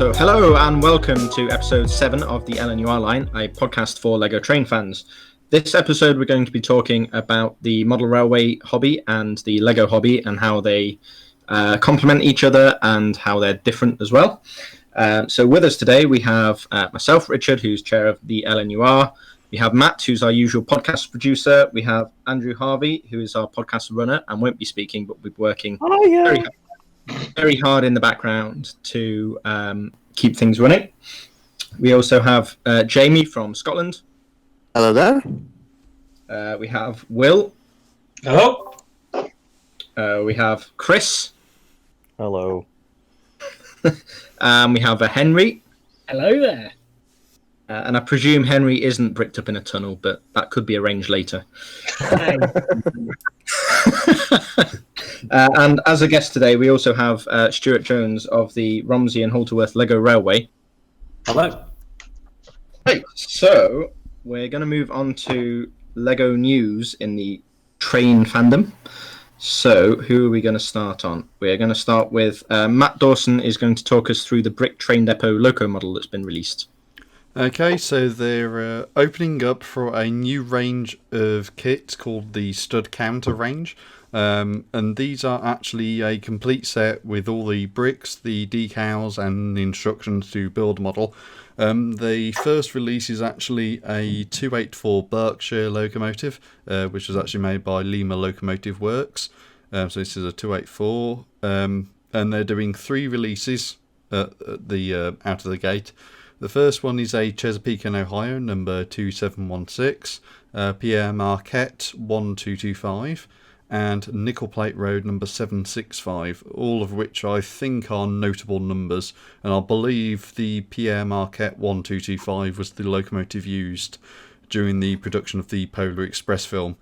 So hello and welcome to episode 7 of the LNUR Line, a podcast for LEGO train fans. This episode we're going to be talking about the model railway hobby and the LEGO hobby and how they complement each other and how they're different as well. So with us today we have myself, Richard, who's chair of the LNUR. We have Matt, who's our usual podcast producer. We have Andrew Harvey, who is our podcast runner and won't be speaking, but we'll be working very hard in the background to keep things running. We also have Jamie from Scotland. Hello there. We have Will. Hello. We have Chris. Hello. We have Henry. Hello there. And I presume Henry isn't bricked up in a tunnel, but that could be arranged later. And as a guest today, we also have Stuart Jones of the Romsey and Halterworth LEGO Railway. Hello. Right, so we're going to move on to LEGO news in the train fandom. So who are we going to start on? We're going to start with Matt Dawson is going to talk us through the Brick Train Depot Loco model that's been released. Okay, so they're opening up for a new range of kits called the Stud Counter range. And these are actually a complete set with all the bricks, the decals and the instructions to build a model. The first release is actually a 284 Berkshire Locomotive, which was actually made by Lima Locomotive Works. So this is a 284, and they're doing 3 releases out of the gate. The first one is a Chesapeake and Ohio number 2716, Pierre Marquette 1225, and Nickel Plate Road number 765, all of which I think are notable numbers, and I believe the Pierre Marquette 1225 was the locomotive used during the production of the Polar Express film.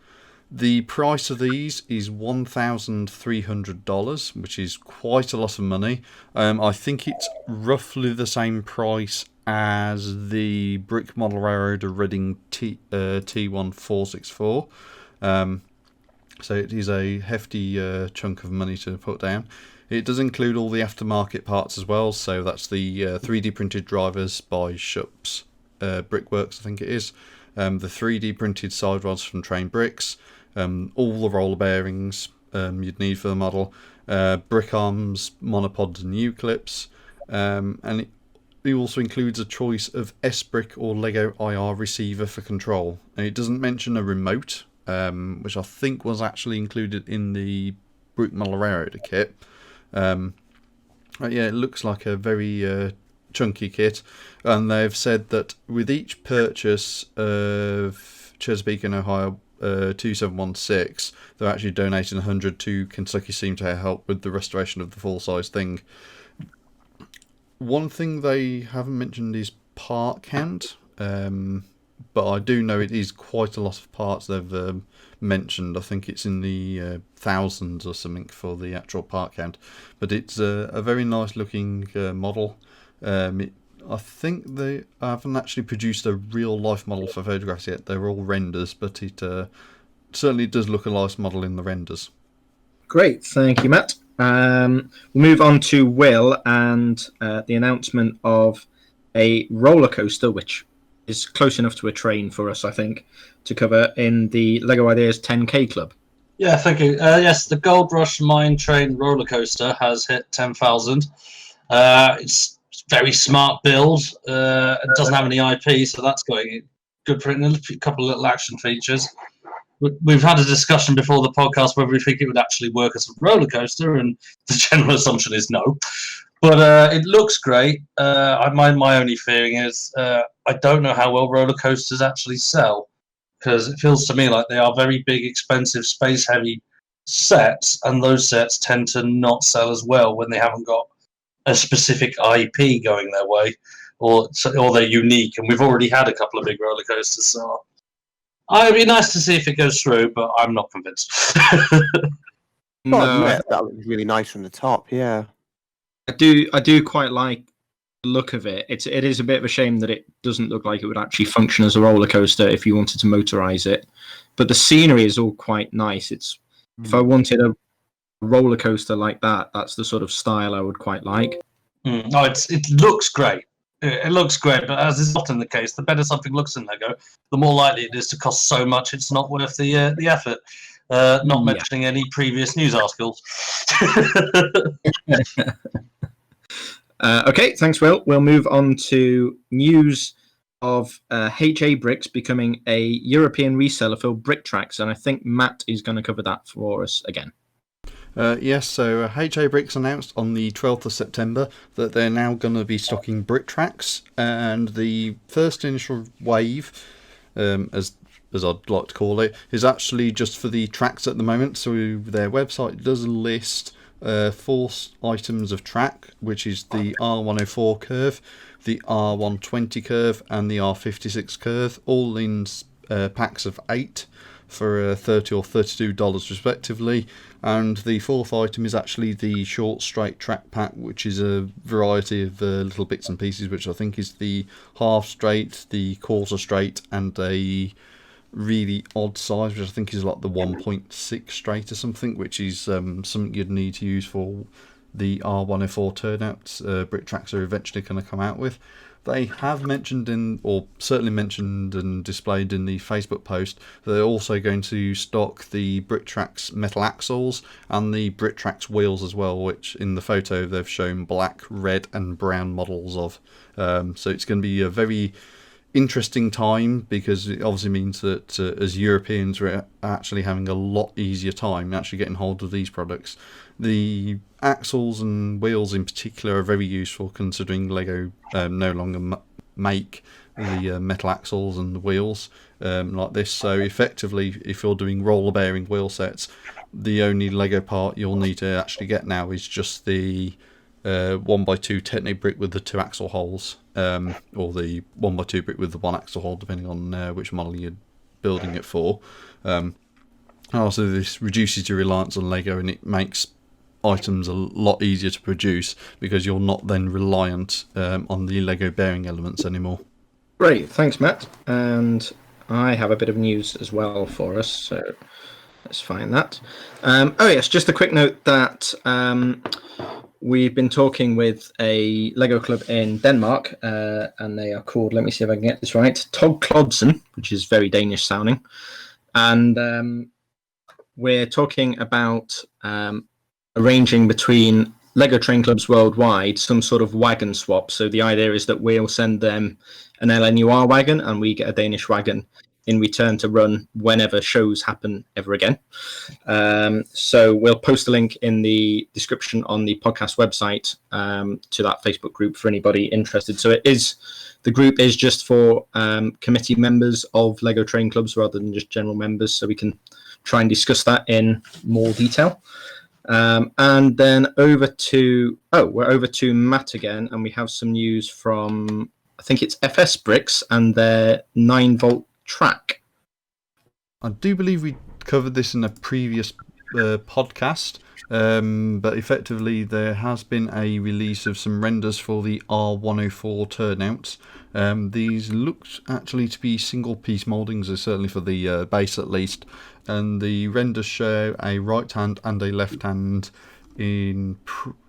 The price of these is $1,300, which is quite a lot of money. I think it's roughly the same price as the Brick Model Railroad of Reading T1464. So it is a hefty chunk of money to put down. It does include all the aftermarket parts as well, so that's the 3D printed drivers by Shups Brickworks, I think it is. The 3D printed side rods from Train Bricks, all the roller bearings you'd need for the model, brick arms, monopods and U-clips, and it also includes a choice of S-Brick or LEGO IR receiver for control. And it doesn't mention a remote, which I think was actually included in the Brick Model Railroad kit. Yeah, it looks like a very chunky kit, and they've said that with each purchase of Chesapeake and Ohio 2716, they're actually donating 100 to Kentucky Steam to help with the restoration of the full-size thing. One thing they haven't mentioned is part count, but I do know it is quite a lot of parts they've mentioned. I think it's in the thousands or something for the actual part count, but it's a very nice looking model. I think they haven't actually produced a real life model for photographs yet. They're all renders, but it certainly does look a nice model in the renders. Great, thank you, Matt. We'll move on to Will and the announcement of a roller coaster, which is close enough to a train for us, I think, to cover in the LEGO Ideas 10K Club. Yeah, thank you. Yes, the Gold Rush Mine Train roller coaster has hit 10,000. It's a very smart build. It doesn't have any IP, so that's going good for it. And a couple of little action features. We've had a discussion before the podcast whether we think it would actually work as a roller coaster, and the general assumption is no. But it looks great. My only feeling is I don't know how well roller coasters actually sell, because it feels to me like they are very big, expensive, space-heavy sets, and those sets tend to not sell as well when they haven't got a specific IP going their way, or they're unique. And we've already had a couple of big roller coasters, so it'd be nice to see if it goes through, but I'm not convinced. No, that looks really nice from the top. Yeah, I do quite like the look of it. It is a bit of a shame that it doesn't look like it would actually function as a roller coaster if you wanted to motorize it. But the scenery is all quite nice. If I wanted a roller coaster like that, that's the sort of style I would quite like. Oh, it looks great. It looks great, but as is often the case, the better something looks in Lego, the more likely it is to cost so much it's not worth the effort. Not mentioning any previous news articles. Okay, thanks, Will. We'll move on to news of HA Bricks becoming a European reseller for brick tracks, and I think Matt is going to cover that for us again. Yes, so HA Bricks announced on the 12th of September that they're now going to be stocking brick tracks, and the first initial wave, as I'd like to call it, is actually just for the tracks at the moment. So their website does list 4 items of track, which is the R104 curve, the R120 curve, and the R56 curve, all in packs of 8 for $30 or $32 respectively. And the 4th item is actually the short straight track pack, which is a variety of little bits and pieces, which I think is the half straight, the quarter straight, and a really odd size, which I think is like the 1.6 straight or something, which is something you'd need to use for the R104 Turnouts brick tracks are eventually going to come out with. They have mentioned certainly mentioned and displayed in the Facebook post that they're also going to stock the brick tracks metal axles and the brick tracks wheels as well, which in the photo they've shown black, red and brown models of. So it's going to be a very interesting time, because it obviously means that as Europeans we're actually having a lot easier time actually getting hold of these products. The axles and wheels in particular are very useful, considering Lego no longer make the metal axles and the wheels like this. So effectively, if you're doing roller bearing wheel sets, the only Lego part you'll need to actually get now is just the 1x2 Technic brick with the 2 axle holes, or the 1x2 brick with the 1 axle hole, depending on which model you're building it for. Also, this reduces your reliance on Lego, and it makes items a lot easier to produce, because you're not then reliant on the Lego bearing elements anymore. Great, thanks, Matt. And I have a bit of news as well for us, so let's find that. Oh yes, just a quick note that we've been talking with a Lego club in Denmark, and they are called, let me see if I can get this right, Tog Klodsen, which is very Danish sounding. And we're talking about arranging between Lego train clubs worldwide some sort of wagon swap. So the idea is that we'll send them an LNUR wagon and we get a Danish wagon in return to run whenever shows happen ever again. So we'll post a link in the description on the podcast website to that Facebook group for anybody interested. So the group is just for committee members of Lego train clubs rather than just general members, so we can try and discuss that in more detail. And then we're over to Matt again, and we have some news from, I think it's FS Bricks and their 9-volt track. I do believe we covered this in a previous podcast, but effectively there has been a release of some renders for the R104 Turnouts. These looked actually to be single piece mouldings, certainly for the base at least, and the renders show a right hand and a left hand in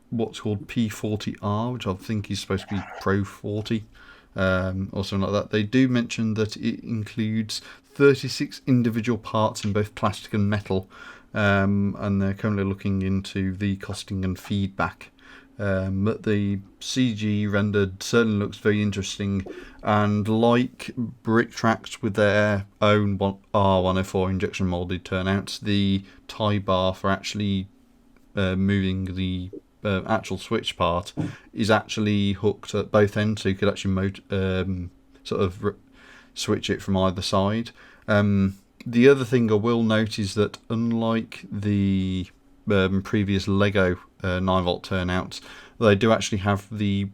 what's called P40R, which I think is supposed to be Pro 40. Or something like that. They do mention that it includes 36 individual parts in both plastic and metal, and they're currently looking into the costing and feedback. But the CG rendered certainly looks very interesting, and like brick tracks with their own R104 injection moulded turnouts, the tie bar for actually moving the actual switch part is actually hooked at both ends, so you could actually switch it from either side. The other thing I will note is that unlike the previous Lego 9-volt turnouts, they do actually have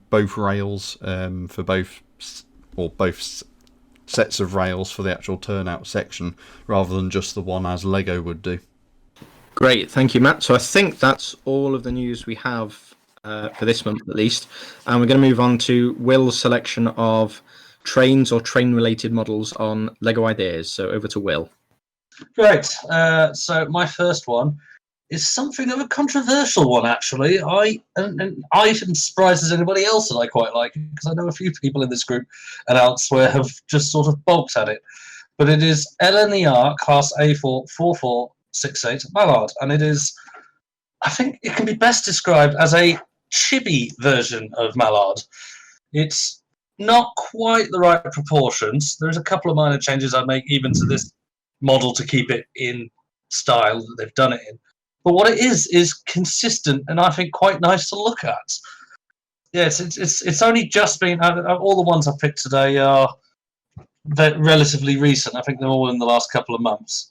both rails for both sets of rails for the actual turnout section, rather than just the one as Lego would do. Great, thank you, Matt. So I think that's all of the news we have for this month, at least. And we're going to move on to Will's selection of trains or train-related models on Lego Ideas. So over to Will. Great. So my first one is something of a controversial one, actually. I am surprised as anybody else that I quite like it, because I know a few people in this group and elsewhere have just sort of balked at it. But it is LNUR Class A4 4468 Mallard, and it is, I think it can be best described as a chibi version of Mallard. It's not quite the right proportions. There's a couple of minor changes I'd make even to this model to keep it in style that they've done it in. But what it is consistent and I think quite nice to look at. Yes, it's only just been, all the ones I've picked today are relatively recent. I think they're all in the last couple of months.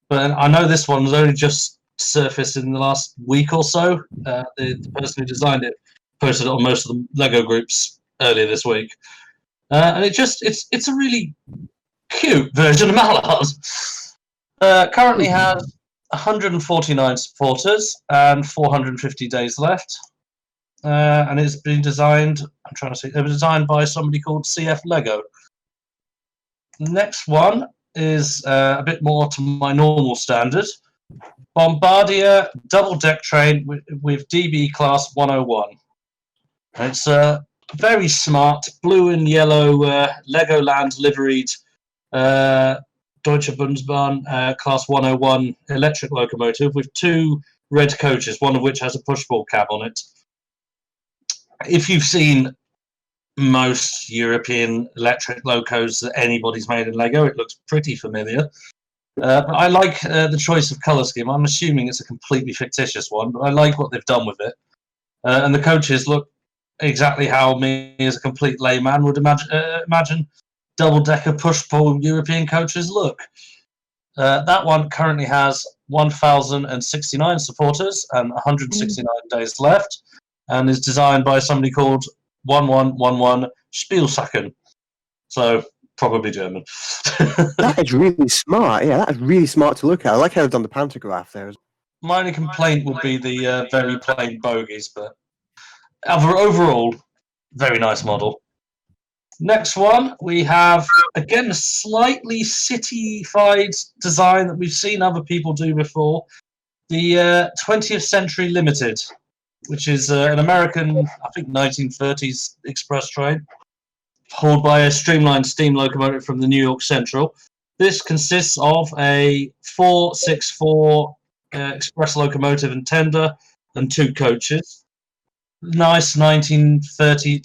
But I know this one was only just surfaced in the last week or so. The person who designed it posted it on most of the Lego groups earlier this week. And it's a really cute version of Mallard. Currently has 149 supporters and 450 days left. And it's been designed, it was designed by somebody called CF Lego. The next one is a bit more to my normal standard. Bombardier double-deck train with DB Class 101. And it's a very smart blue and yellow Legoland liveried Deutsche Bundesbahn Class 101 electric locomotive with 2 red coaches, one of which has a pushball cab on it. If you've seen most European electric locos that anybody's made in Lego, it looks pretty familiar. But I like the choice of colour scheme. I'm assuming it's a completely fictitious one, but I like what they've done with it. And the coaches look exactly how me as a complete layman would imagine double-decker push-pull European coaches look. That one currently has 1,069 supporters and 169 days left, and is designed by somebody called 1111 Spielsacken. So, probably German. That is really smart. Yeah, that is really smart to look at. I like how they've done the pantograph there. My only complaint would be the very plain bogies, but overall, very nice model. Next one, we have, again, a slightly city-fied design that we've seen other people do before. The 20th Century Limited, which is an American, I think, 1930s express train, hauled by a streamlined steam locomotive from the New York Central. This consists of a 464 express locomotive and tender and 2 coaches. Nice 1930s,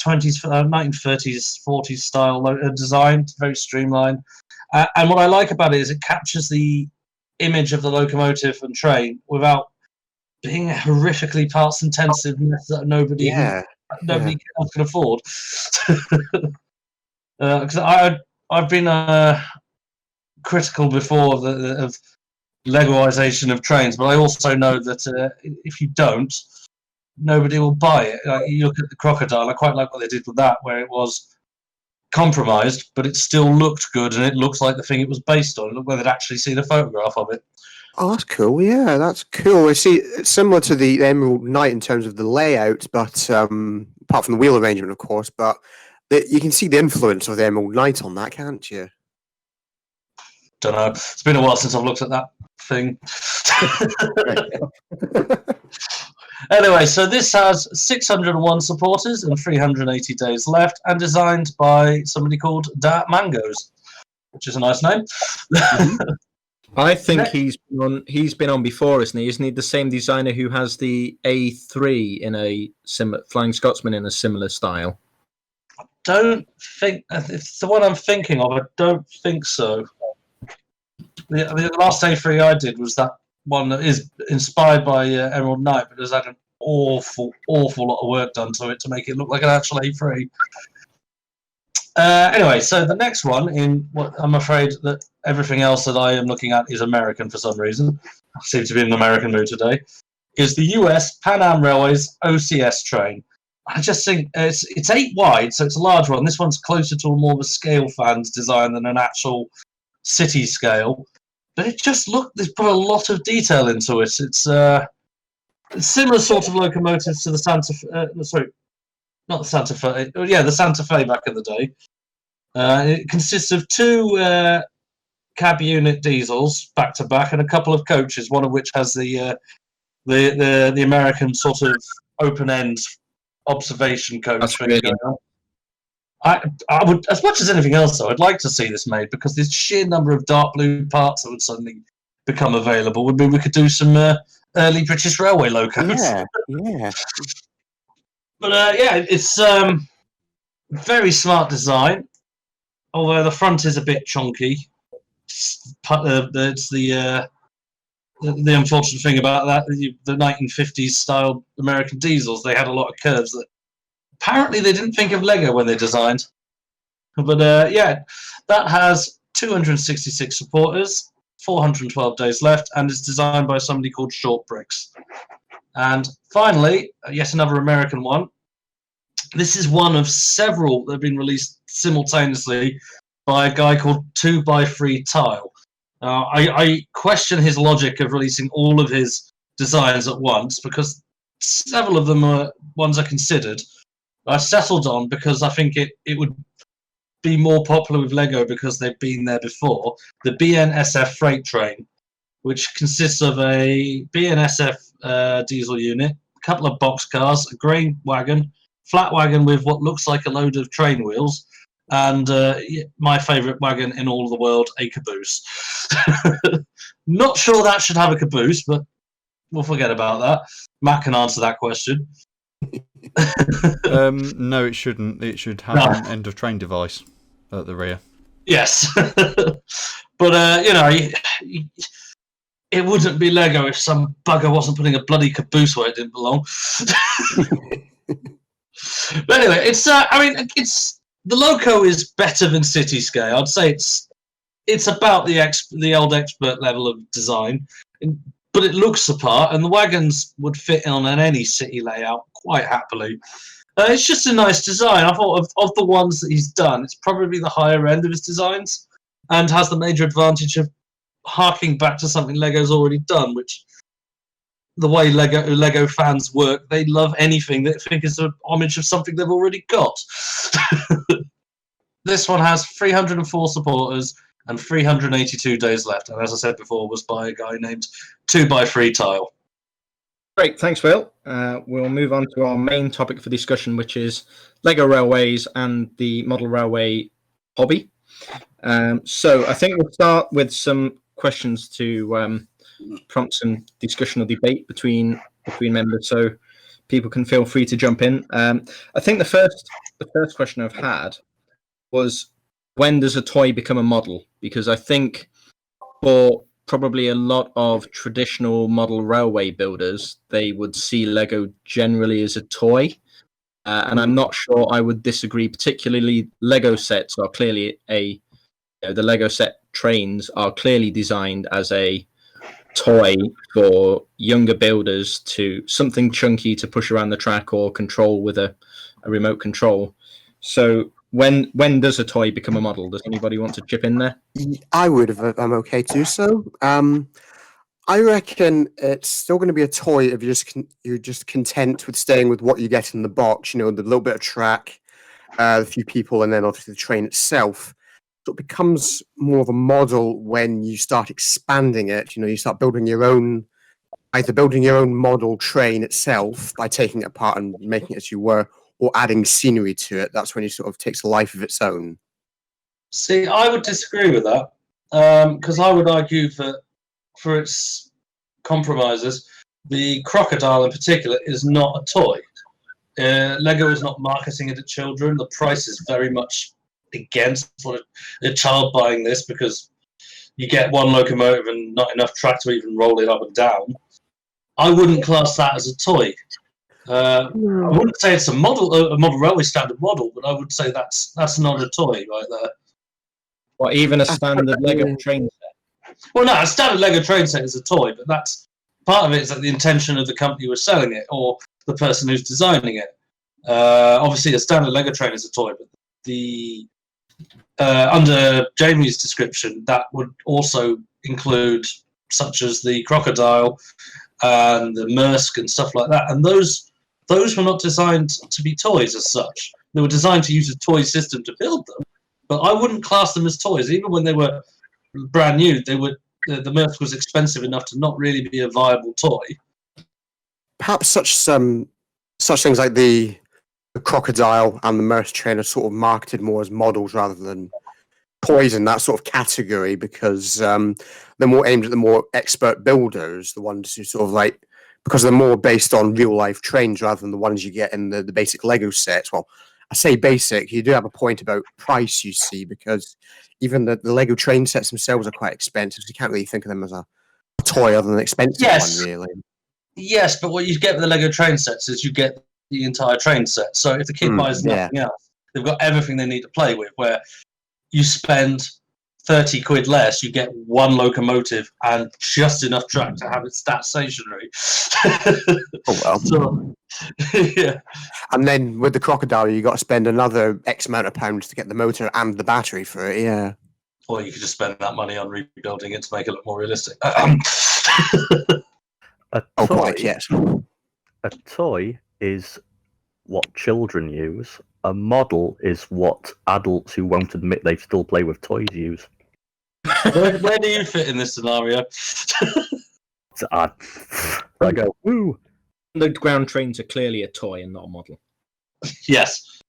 40s style design, very streamlined. And what I like about it is it captures the image of the locomotive and train without being a horrifically parts intensive mess that nobody else can afford. Because I've been critical before of Legoization of trains, but I also know that if you don't, nobody will buy it. You look at the Crocodile, I quite like what they did with that, where it was compromised, but it still looked good, and it looks like the thing it was based on. Look whether they'd actually see the photograph of it. Oh, that's cool. Yeah, that's cool. I see it's similar to the Emerald Knight in terms of the layout, but apart from the wheel arrangement, of course, but you can see the influence of the Emerald Knight on that, can't you? Don't know. It's been a while since I've looked at that thing. Anyway, so this has 601 supporters and 380 days left, and designed by somebody called Da Mangoes, which is a nice name. I think he's been on before, isn't he? Isn't he the same designer who has the A3 in a Flying Scotsman in a similar style? I don't think it's the one I'm thinking of. I don't think so. The last A3 I did was that one that is inspired by Emerald Knight, but has had an awful lot of work done to it to make it look like an actual A3. Anyway, so the next one, in what I'm afraid that everything else that I am looking at is American for some reason. I seem to be in an American mood today. Is the US Pan Am Railways OCS train. I just think it's 8 wide, so it's a large one. This one's closer to more of a scale fan's design than an actual city scale. But it just they've put a lot of detail into it. It's similar sort of locomotives to the Santa Fe, not the Santa Fe, the Santa Fe back in the day. It consists of 2 cab unit diesels back to back and a couple of coaches, one of which has the the American sort of open-end observation coach That's thing really going on. I would, as much as anything else, though, I'd like to see this made because the sheer number of dark blue parts that would suddenly become available would mean we could do some early British Railway locos. Yeah. But it's very smart design, although the front is a bit chonky. It's the unfortunate thing about that, the 1950s style American diesels, they had a lot of curves that apparently they didn't think of Lego when they designed. But that has 266 supporters, 412 days left, and is designed by somebody called Short Bricks. And finally, yet another American one. This is one of several that have been released simultaneously by a guy called 2x3 Tile. I question his logic of releasing all of his designs at once because several of them are ones I considered. I settled on because I think it would be more popular with Lego because they've been there before. The Bnsf freight train, which consists of a Bnsf diesel unit, a couple of box cars, a grain wagon, flat wagon with what looks like a load of train wheels, and my favourite wagon in all of the world, a caboose. Not sure that should have a caboose, but we'll forget about that. Matt can answer that question. No, it shouldn't. It should have an end of train device at the rear. Yes. But, it wouldn't be Lego if some bugger wasn't putting a bloody caboose where it didn't belong. But anyway, it's the Loco is better than Cityscape. I'd say it's about the old expert level of design, but it looks the part, and the wagons would fit on any city layout quite happily. It's just a nice design. I thought of the ones that he's done, it's probably the higher end of his designs, and has the major advantage of harking back to something Lego's already done, which the way Lego fans work, they love anything that they think is an homage of something they've already got. This one has 304 supporters and 382 days left, and as I said before, was by a guy named 2x3 Tile. Great, thanks, Will. We'll move on to our main topic for discussion, which is Lego railways and the model railway hobby. So I think we'll start with some questions to prompt some discussion or debate between members, so people can feel free to jump in. I think the first question I've had was, when does a toy become a model? Because I think for probably a lot of traditional model railway builders, they would see Lego generally as a toy, and I'm not sure I would disagree. Particularly, Lego sets are clearly the Lego set trains are clearly designed as a toy for younger builders, to something chunky to push around the track or control with a remote control. So when does a toy become a model? Does anybody want to chip in there? I would, if I'm okay to do so. I reckon it's still going to be a toy if you're just content with staying with what you get in the box. The little bit of track, a few people, and then obviously the train itself. So it becomes more of a model when you start expanding it. You start building your own model train itself by taking it apart and making it as you were, or adding scenery to it. That's when it sort of takes a life of its own. See, I would disagree with that, because I would argue for its compromises, the crocodile in particular is not a toy. Lego is not marketing it at children. The price is very much against for a child buying this, because you get one locomotive and not enough track to even roll it up and down. I wouldn't class that as a toy. I wouldn't say it's a model railway standard model, but I would say that's not a toy right there. Or even a standard Lego train set? Well, no, a standard Lego train set is a toy, but that's part of it is that the intention of the company who was selling it or the person who's designing it. Obviously, a standard Lego train is a toy, but the under Jamie's description, that would also include such as the crocodile and the Maersk and stuff like that. And those were not designed to be toys as such. They were designed to use a toy system to build them, but I wouldn't class them as toys. Even when they were brand new, the Maersk was expensive enough to not really be a viable toy. perhaps such things like the crocodile and the Merce train are sort of marketed more as models rather than toys in that sort of category, because they're more aimed at the more expert builders, the ones who sort of like, because they're more based on real life trains rather than the ones you get in the basic Lego sets. Well, I say basic, you do have a point about price, you see, because even the Lego train sets themselves are quite expensive, so you can't really think of them as a toy other than an expensive one, really. Yes, but what you get with the Lego train sets is you get the entire train set. So if the kid buys nothing else, they've got everything they need to play with, where you spend 30 quid less, you get one locomotive and just enough track to have it stat stationary. Oh, well. So, yeah. And then with the crocodile, you got to spend another X amount of pounds to get the motor and the battery for it, yeah. Or you could just spend that money on rebuilding it to make it look more realistic. Yes. A toy is what children use. A model is what adults who won't admit they still play with toys use. Where do you fit in this scenario? I go, woo! Underground trains are clearly a toy and not a model. Yes.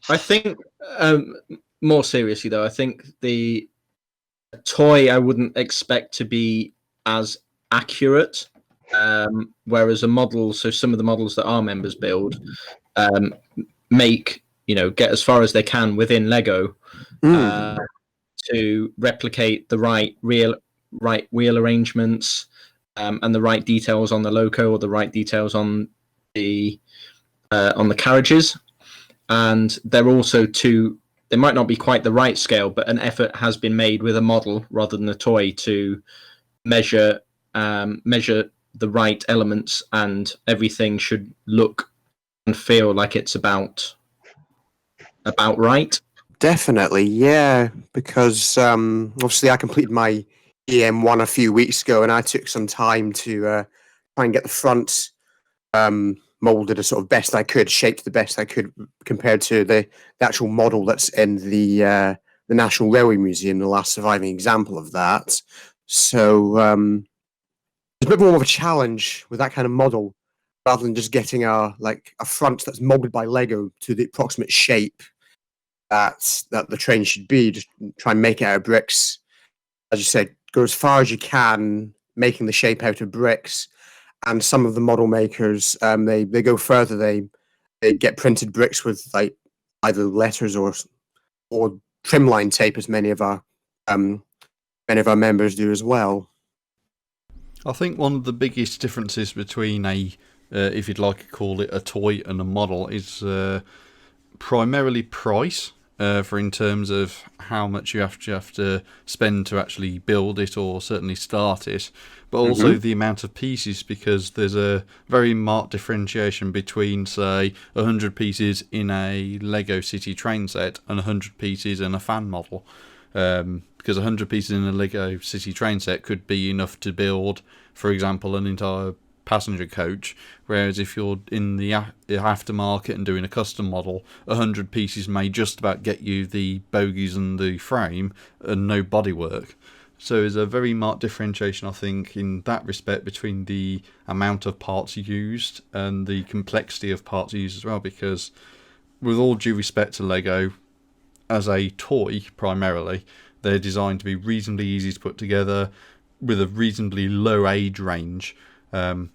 I think, more seriously though, I think the toy I wouldn't expect to be as accurate, whereas a model, so some of the models that our members build get as far as they can within Lego to replicate the right wheel arrangements and the right details on the Loco or the right details on the carriages. And they're also they might not be quite the right scale, but an effort has been made with a model rather than a toy to measure the right elements, and everything should look and feel like it's about right. Definitely, yeah, because obviously I completed my EM1 a few weeks ago, and I took some time to try and get the front molded as sort of best I could, shaped the best I could compared to the actual model that's in the National Railway Museum, the last surviving example of that. So it's a bit more of a challenge with that kind of model, rather than just getting a front that's molded by Lego to the approximate shape that the train should be. Just try and make it out of bricks. As you said, go as far as you can, making the shape out of bricks. And some of the model makers, they go further. They get printed bricks with like either letters or trimline tape, as many of our members do as well. I think one of the biggest differences between if you'd like to call it a toy and a model, is primarily price. For in terms of how much you have to spend to actually build it or certainly start it, but also the amount of pieces, because there's a very marked differentiation between, say, 100 pieces in a Lego City train set and 100 pieces in a fan model. Because 100 pieces in a Lego City train set could be enough to build, for example, an entire passenger coach, whereas if you're in the aftermarket and doing a custom model, 100 pieces may just about get you the bogies and the frame and no bodywork. So there's a very marked differentiation, I think, in that respect between the amount of parts used and the complexity of parts used as well, because with all due respect to Lego, as a toy primarily, they're designed to be reasonably easy to put together with a reasonably low age range, from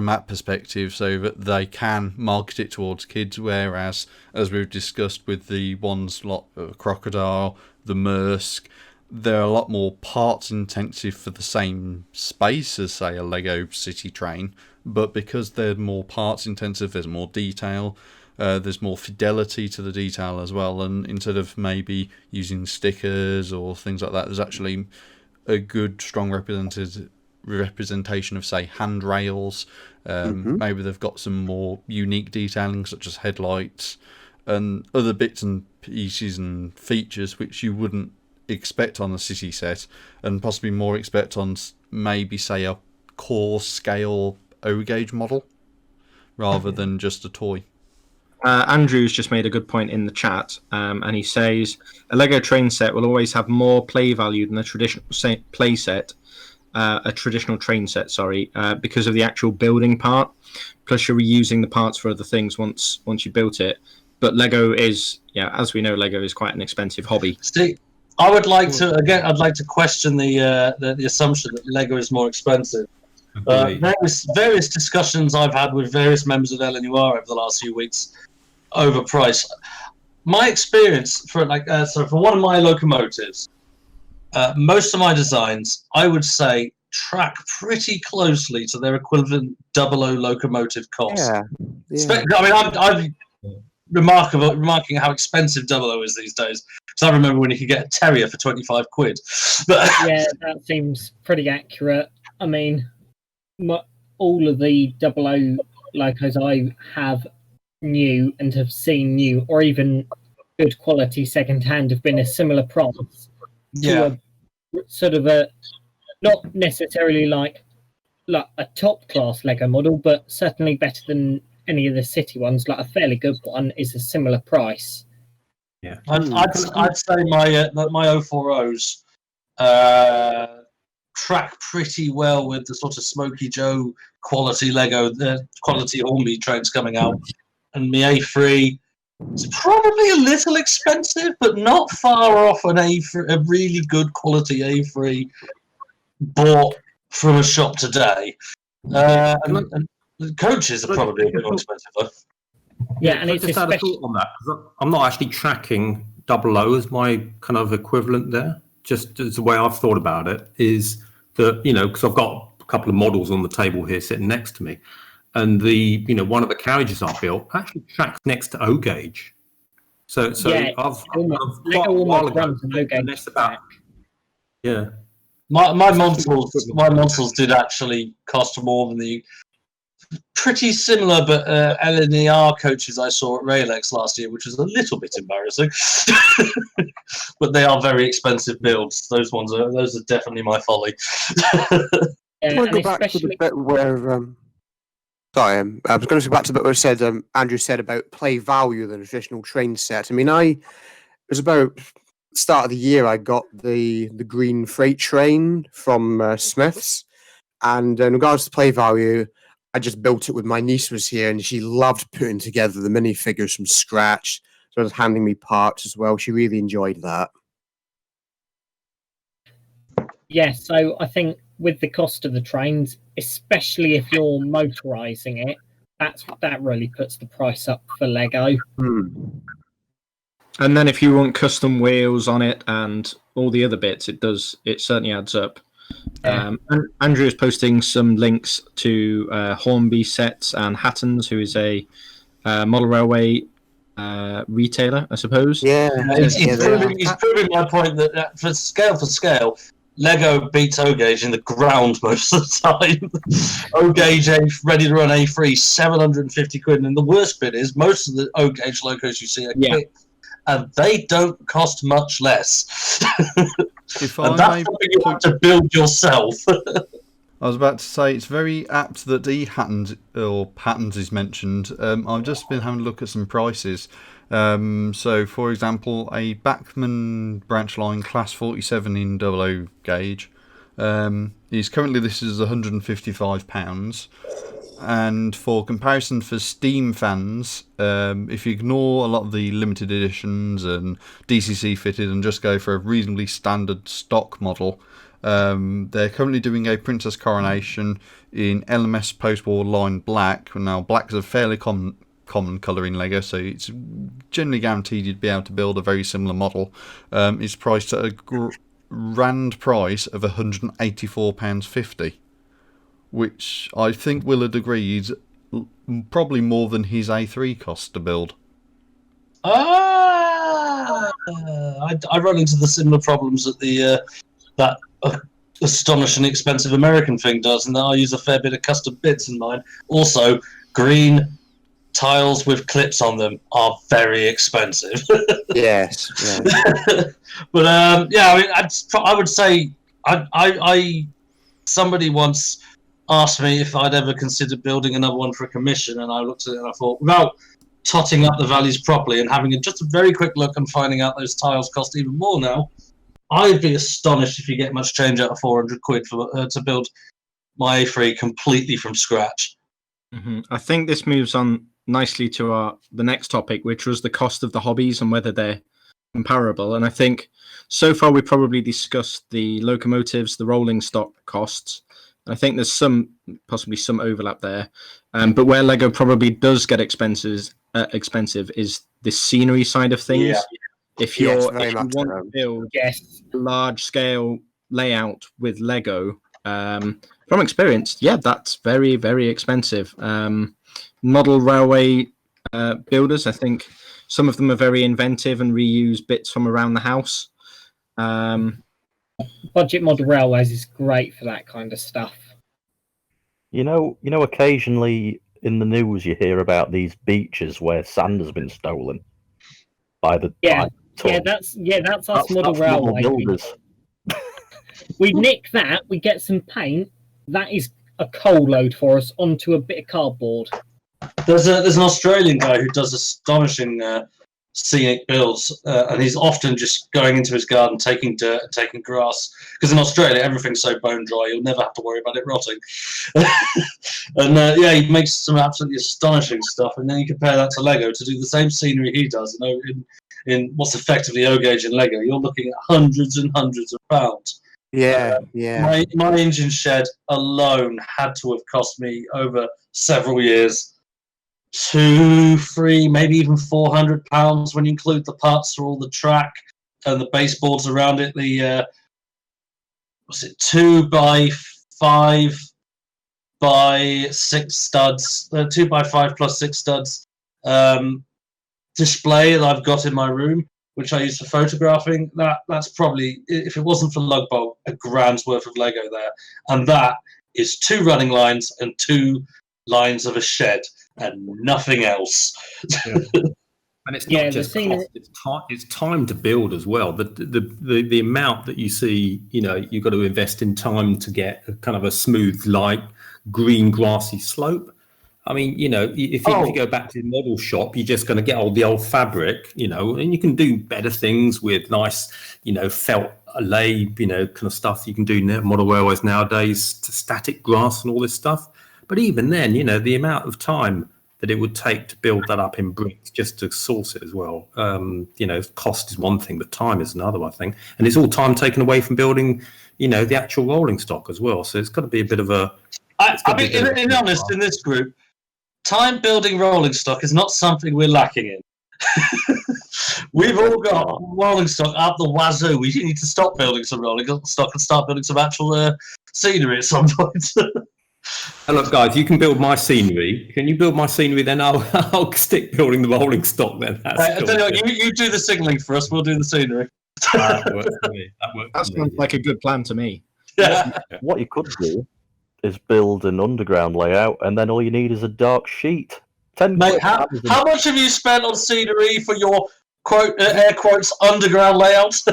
that perspective, so that they can market it towards kids, whereas, as we've discussed with the ones like Crocodile, the Mersk, they're a lot more parts intensive for the same space as, say, a Lego City train, but because they're more parts intensive, there's more detail, there's more fidelity to the detail as well, and instead of maybe using stickers or things like that, there's actually a good, strong representation of, say, handrails. Maybe they've got some more unique detailing, such as headlights and other bits and pieces and features which you wouldn't expect on a city set, and possibly more expect on maybe, say, a core scale O-gauge model rather than just a toy. Andrew's just made a good point in the chat, and he says a Lego train set will always have more play value than a traditional play set, a traditional train set, because of the actual building part. Plus, you're reusing the parts for other things once you built it. But Lego is, as we know, Lego is quite an expensive hobby. See, I would like to I'd like to question the assumption that Lego is more expensive. Various discussions I've had with various members of LNUR over the last few weeks over price. My experience for for one of my locomotives, most of my designs, I would say, track pretty closely to their equivalent 00 locomotive cost. Yeah. I mean, I'm remarking how expensive 00 is these days. Because I remember when you could get a Terrier for 25 quid. But yeah, that seems pretty accurate. I mean, all of the 00 locos I have new and have seen new, or even good quality second-hand, have been a similar price to a sort of a, not necessarily like a top-class Lego model, but certainly better than any of the city ones. Like a fairly good one is a similar price. Yeah, I'd say my 040s track pretty well with the sort of Smokey Joe quality Lego, the quality Hornby trains coming out, and my A3 is probably a little expensive, but not far off a really good quality A3 bought from a shop today. And the coaches are probably a bit more expensive, though. Yeah, and it's just had a thought on that. I'm not actually tracking 00 as my kind of equivalent there. Just as the way I've thought about it is that, because I've got a couple of models on the table here sitting next to me, and the one of the carriages I built actually tracks next to O gauge. So yeah, I've Lego almost runs an O gauge back. Yeah. My Monsters did actually cost more than the pretty similar but LNER coaches I saw at Railex last year, which was a little bit embarrassing. But they are very expensive builds. Those are definitely my folly. I want to go back to the bit where I was going to go back to the bit where Andrew said about play value than a traditional train set. I mean, it was about start of the year I got the green freight train from Smith's, and in regards to play value, I just built it with my niece was here, and she loved putting together the minifigures from scratch. So was handing me parts as well. She really enjoyed that. Yeah, so I think with the cost of the trains, especially if you're motorising it, that really puts the price up for Lego. And then if you want custom wheels on it and all the other bits, it certainly adds up. And Andrew is posting some links to Hornby Sets and Hattons, who is a model railway retailer, I suppose. Yeah, he's proving my point that for scale, Lego beats O-Gauge in the ground most of the time. O-Gauge ready to run A3, 750 quid. And the worst bit is most of the O-Gauge locos you see are kit, and they don't cost much less. And that's something you have to build yourself. I was about to say, it's very apt that Hattons is mentioned. I've just been having a look at some prices. So, for example, a Bachmann branch line class 47 in 00 gauge is currently listed as £155. And for comparison for Steam fans, if you ignore a lot of the limited editions and DCC fitted and just go for a reasonably standard stock model, they're currently doing a Princess Coronation in LMS post-war line black. Now, black is a fairly common colour in Lego, so it's generally guaranteed you'd be able to build a very similar model. It's priced at a grand price of £184.50. Which I think Willard agrees probably more than his A3 cost to build. I run into the similar problems that that astonishingly expensive American thing does, and that I use a fair bit of custom bits in mine. Also, green tiles with clips on them are very expensive. Yes. But I mean, I would say somebody once asked me if I'd ever considered building another one for a commission, and I looked at it and I thought, without totting up the values properly and having just a very quick look and finding out those tiles cost even more now, I'd be astonished if you get much change out of 400 quid for to build my A3 completely from scratch. I think this moves on nicely to the next topic, which was the cost of the hobbies and whether they're comparable. And I think so far we probably discussed the locomotives, the rolling stock costs. I think there's possibly some overlap there. But where Lego probably does get expensive is the scenery side of things. Yeah. If you want so. to build a large scale layout with Lego, from experience, that's very, very expensive. Model railway builders, I think some of them are very inventive and reuse bits from around the house. Budget model railways is great for that kind of stuff. You know, occasionally in the news you hear about these beaches where sand has been stolen by the that's us model railway. We nick that, we get some paint. That is a coal load for us onto a bit of cardboard. There's an Australian guy who does astonishing scenic builds, and he's often just going into his garden, taking dirt and taking grass. Because in Australia, everything's so bone dry, you'll never have to worry about it rotting. And he makes some absolutely astonishing stuff. And then you compare that to Lego to do the same scenery he does. In what's effectively O-gauge in Lego, you're looking at hundreds and hundreds of pounds. Yeah. My engine shed alone had to have cost me over several years £200, £300, maybe even £400 when you include the parts for all the track and the baseboards around it. The 2x5 by 6 studs, 2x5 plus 6 studs display that I've got in my room, which I use for photographing. That's probably, if it wasn't for Lugbolt, £1,000's worth of Lego there. And that is 2 running lines and 2 lines of a shed and nothing else. Yeah. And it's not just cost, it's time to build as well. The amount that you see, you've got to invest in time to get a kind of a smooth, light, green, grassy slope. I mean, if you go back to the model shop, you're just going to get the old fabric, and you can do better things with nice, felt lay, kind of stuff you can do model railways nowadays, to static grass and all this stuff. But even then, the amount of time that it would take to build that up in bricks just to source it as well. Cost is one thing, but time is another, I think. And it's all time taken away from building, the actual rolling stock as well. So it's got to be a bit of a... in honest, in this group, time building rolling stock is not something we're lacking in. We've all got rolling stock up the wazoo. We need to stop building some rolling stock and start building some actual scenery at some point. And look, guys, you can build my scenery. Can you build my scenery? Then I'll stick building the rolling stock. Then I tell you what, you do the signalling for us. We'll do the scenery. That works for me. That sounds like a good plan to me. Yeah. What you could do is build an underground layout, and then all you need is a dark sheet. Mate, how much have you spent on scenery for your air quotes underground layouts?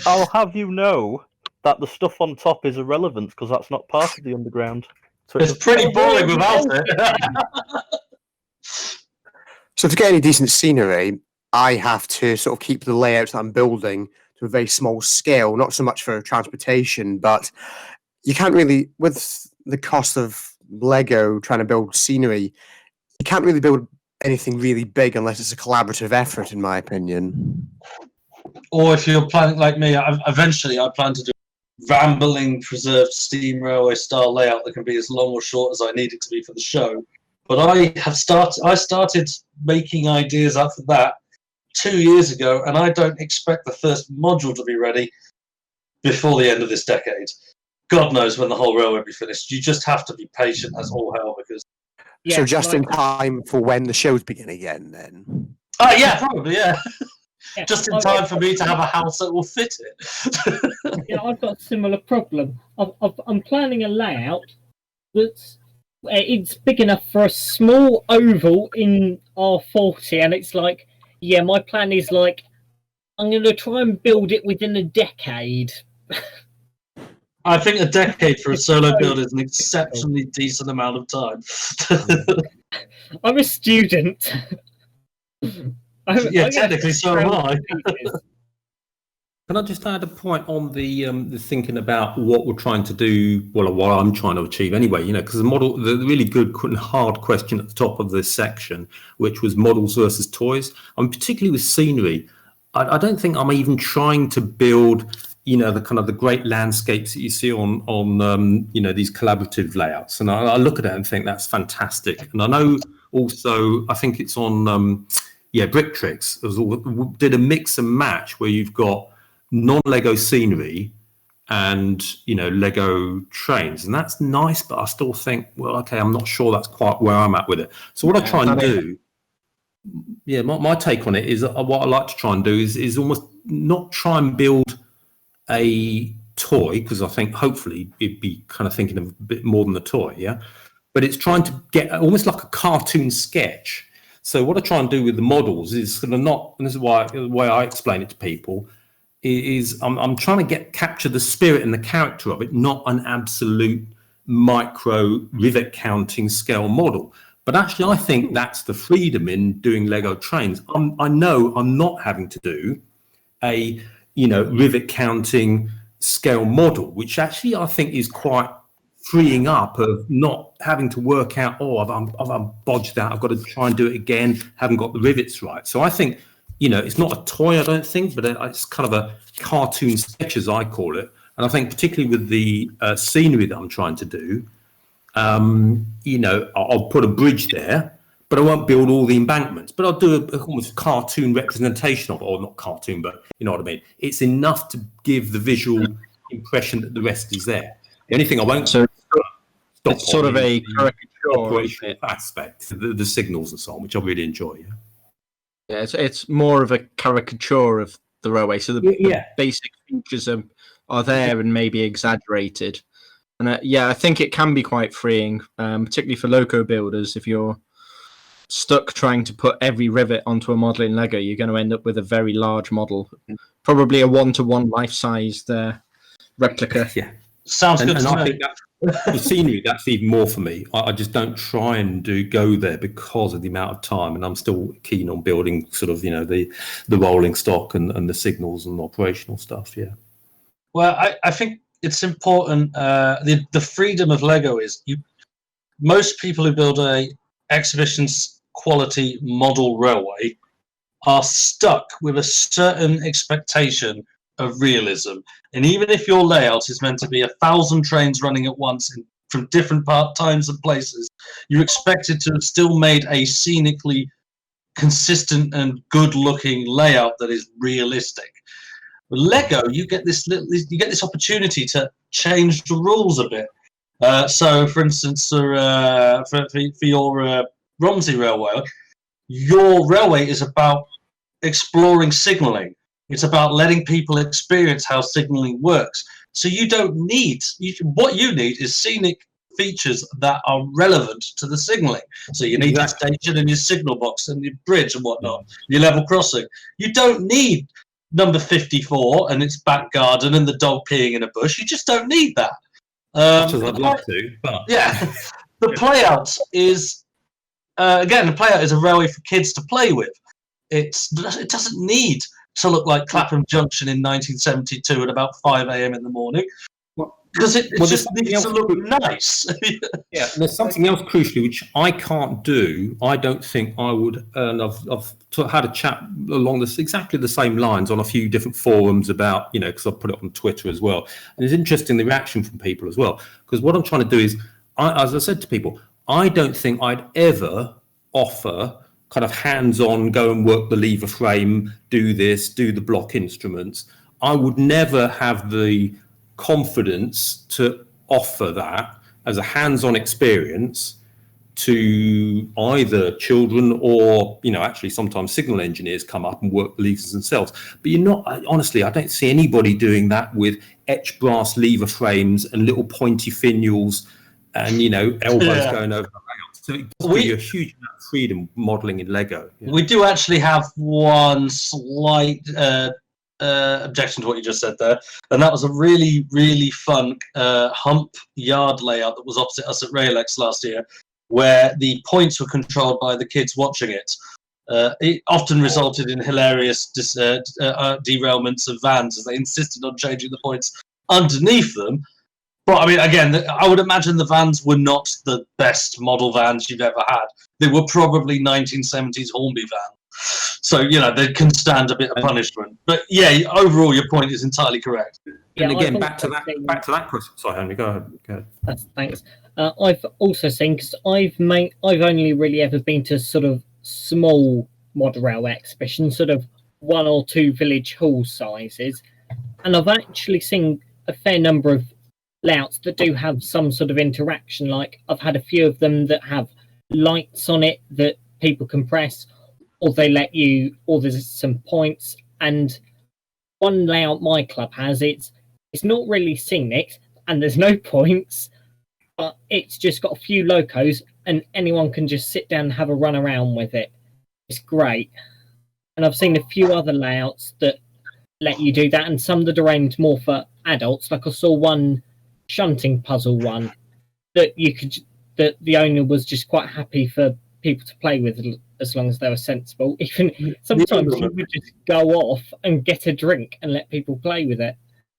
I'll have you know that the stuff on top is irrelevant because that's not part of the underground. So it's pretty boring without it. So to get any decent scenery, I have to sort of keep the layouts that I'm building to a very small scale, not so much for transportation, but you can't really, with the cost of Lego trying to build scenery, you can't really build anything really big unless it's a collaborative effort, in my opinion. Or if you're planning like me, eventually I plan to do rambling preserved steam railway style layout that can be as long or short as I need it to be for the show. But I started making ideas up for that 2 years ago, and I don't expect the first module to be ready before the end of this decade. God knows when the whole railway will be finished. You just have to be patient as all hell, because so just in time for when the shows begin again, then? Oh yeah, probably, yeah. Just in time for me to have a house that will fit it. Yeah, I've got a similar problem. I'm planning a layout that's it's big enough for a small oval in R40, and it's like, yeah, my plan is like, I'm going to try and build it within a decade. I think a decade for a solo build is an exceptionally decent amount of time. I'm a student. Yeah, technically so am I. Can I just add a point on the thinking about what we're trying to do? Well, what I'm trying to achieve anyway. Because the really good and hard question at the top of this section, which was models versus toys. Particularly with scenery, I don't think I'm even trying to build, the kind of the great landscapes that you see on these collaborative layouts. And I look at it and think that's fantastic. And I know also, I think it's on Brick Tricks. Did a mix and match where you've got non-Lego scenery and Lego trains, and that's nice, but I still think, well, okay, I'm not sure that's quite where I'm at with it. So what I try and do, my take on it is what I like to try and do is almost not try and build a toy, because I think hopefully it'd be kind of thinking of a bit more than the toy, but it's trying to get almost like a cartoon sketch. So what I try and do with the models is sort of not, and this is why the way I explain it to people, is I'm trying to capture the spirit and the character of it, not an absolute micro rivet counting scale model. But actually, I think that's the freedom in doing Lego trains. I know I'm not having to do a rivet counting scale model, which actually I think is quite freeing up of not having to work out, I've bodged that, I've got to try and do it again, haven't got the rivets right. So I think, it's not a toy, I don't think, but it's kind of a cartoon sketch, as I call it. And I think particularly with the scenery that I'm trying to do, I'll put a bridge there, but I won't build all the embankments. But I'll do almost cartoon representation of it, or not cartoon, but you know what I mean. It's enough to give the visual impression that the rest is there. The only thing I won't stop it's sort of a caricature operational aspect, the signals and so on, which I really enjoy. Yeah, it's more of a caricature of the railway. So the basic features are there and maybe exaggerated. And I think it can be quite freeing, particularly for Loco builders. If you're stuck trying to put every rivet onto a model in Lego, you're going to end up with a very large model, probably a 1-to-1 life-sized replica. Yeah, sounds good. And I think that the scenery, that's even more for me. I just don't try and go there because of the amount of time, and I'm still keen on building sort of the rolling stock and the signals and operational stuff. Yeah. Well, I think it's important. The freedom of Lego is most people who build a exhibitions quality model railway are stuck with a certain expectation of realism. And even if your layout is meant to be 1,000 trains running at once from different times and places, you're expected to have still made a scenically consistent and good-looking layout that is realistic. With Lego, you get this opportunity to change the rules a bit. So, for instance, for your Romsey railway, your railway is about exploring signalling. It's about letting people experience how signalling works. So you don't need, what you need is scenic features that are relevant to the signalling. So you need your station and your signal box and your bridge and whatnot, your level crossing. You don't need number 54 and its back garden and the dog peeing in a bush. You just don't need that. Much as I'd love to, but yeah, the playout is again, the playout is a railway for kids to play with. It doesn't need to look like Clapham Junction in 1972 at about 5 a.m. in the morning, because it just needs to look nice. Yeah, there's something else crucially which I can't do. I don't think I would. And I've had a chat along exactly the same lines on a few different forums about, because I've put it on Twitter as well. And it's interesting the reaction from people as well. Because what I'm trying to do is, as I said to people, I don't think I'd ever offer kind of hands-on, go and work the lever frame, do this, do the block instruments. I would never have the confidence to offer that as a hands-on experience to either children or, actually sometimes signal engineers come up and work the levers themselves. But honestly, I don't see anybody doing that with etched brass lever frames and little pointy finials and, elbows going over the layout. So it gives you a huge amount of freedom modelling in Lego. Yeah. We do actually have one slight objection to what you just said there, and that was a really, really fun hump yard layout that was opposite us at Railex last year, where the points were controlled by the kids watching it. it often resulted in hilarious derailments of vans as they insisted on changing the points underneath them. But I mean, again, I would imagine the vans were not the best model vans you've ever had. They were probably 1970s Hornby vans. So, they can stand a bit of punishment. But yeah, overall, your point is entirely correct. And again, back to that question. Sorry, Henry, go ahead. Thanks. I've also seen, because I've only really ever been to sort of small model railway exhibitions, sort of 1 or 2 village hall sizes, and I've actually seen a fair number of layouts that do have some sort of interaction. Like, I've had a few of them that have lights on it that people can press, or they let you, or there's some points. And one layout my club has, it's not really scenic and there's no points, but it's just got a few locos and anyone can just sit down and have a run around with it. It's great. And I've seen a few other layouts that let you do that, and some that are aimed more for adults. Like, I saw one shunting puzzle one that the owner was just quite happy for people to play with, as long as they were sensible. Even sometimes he would just go off and get a drink and let people play with it.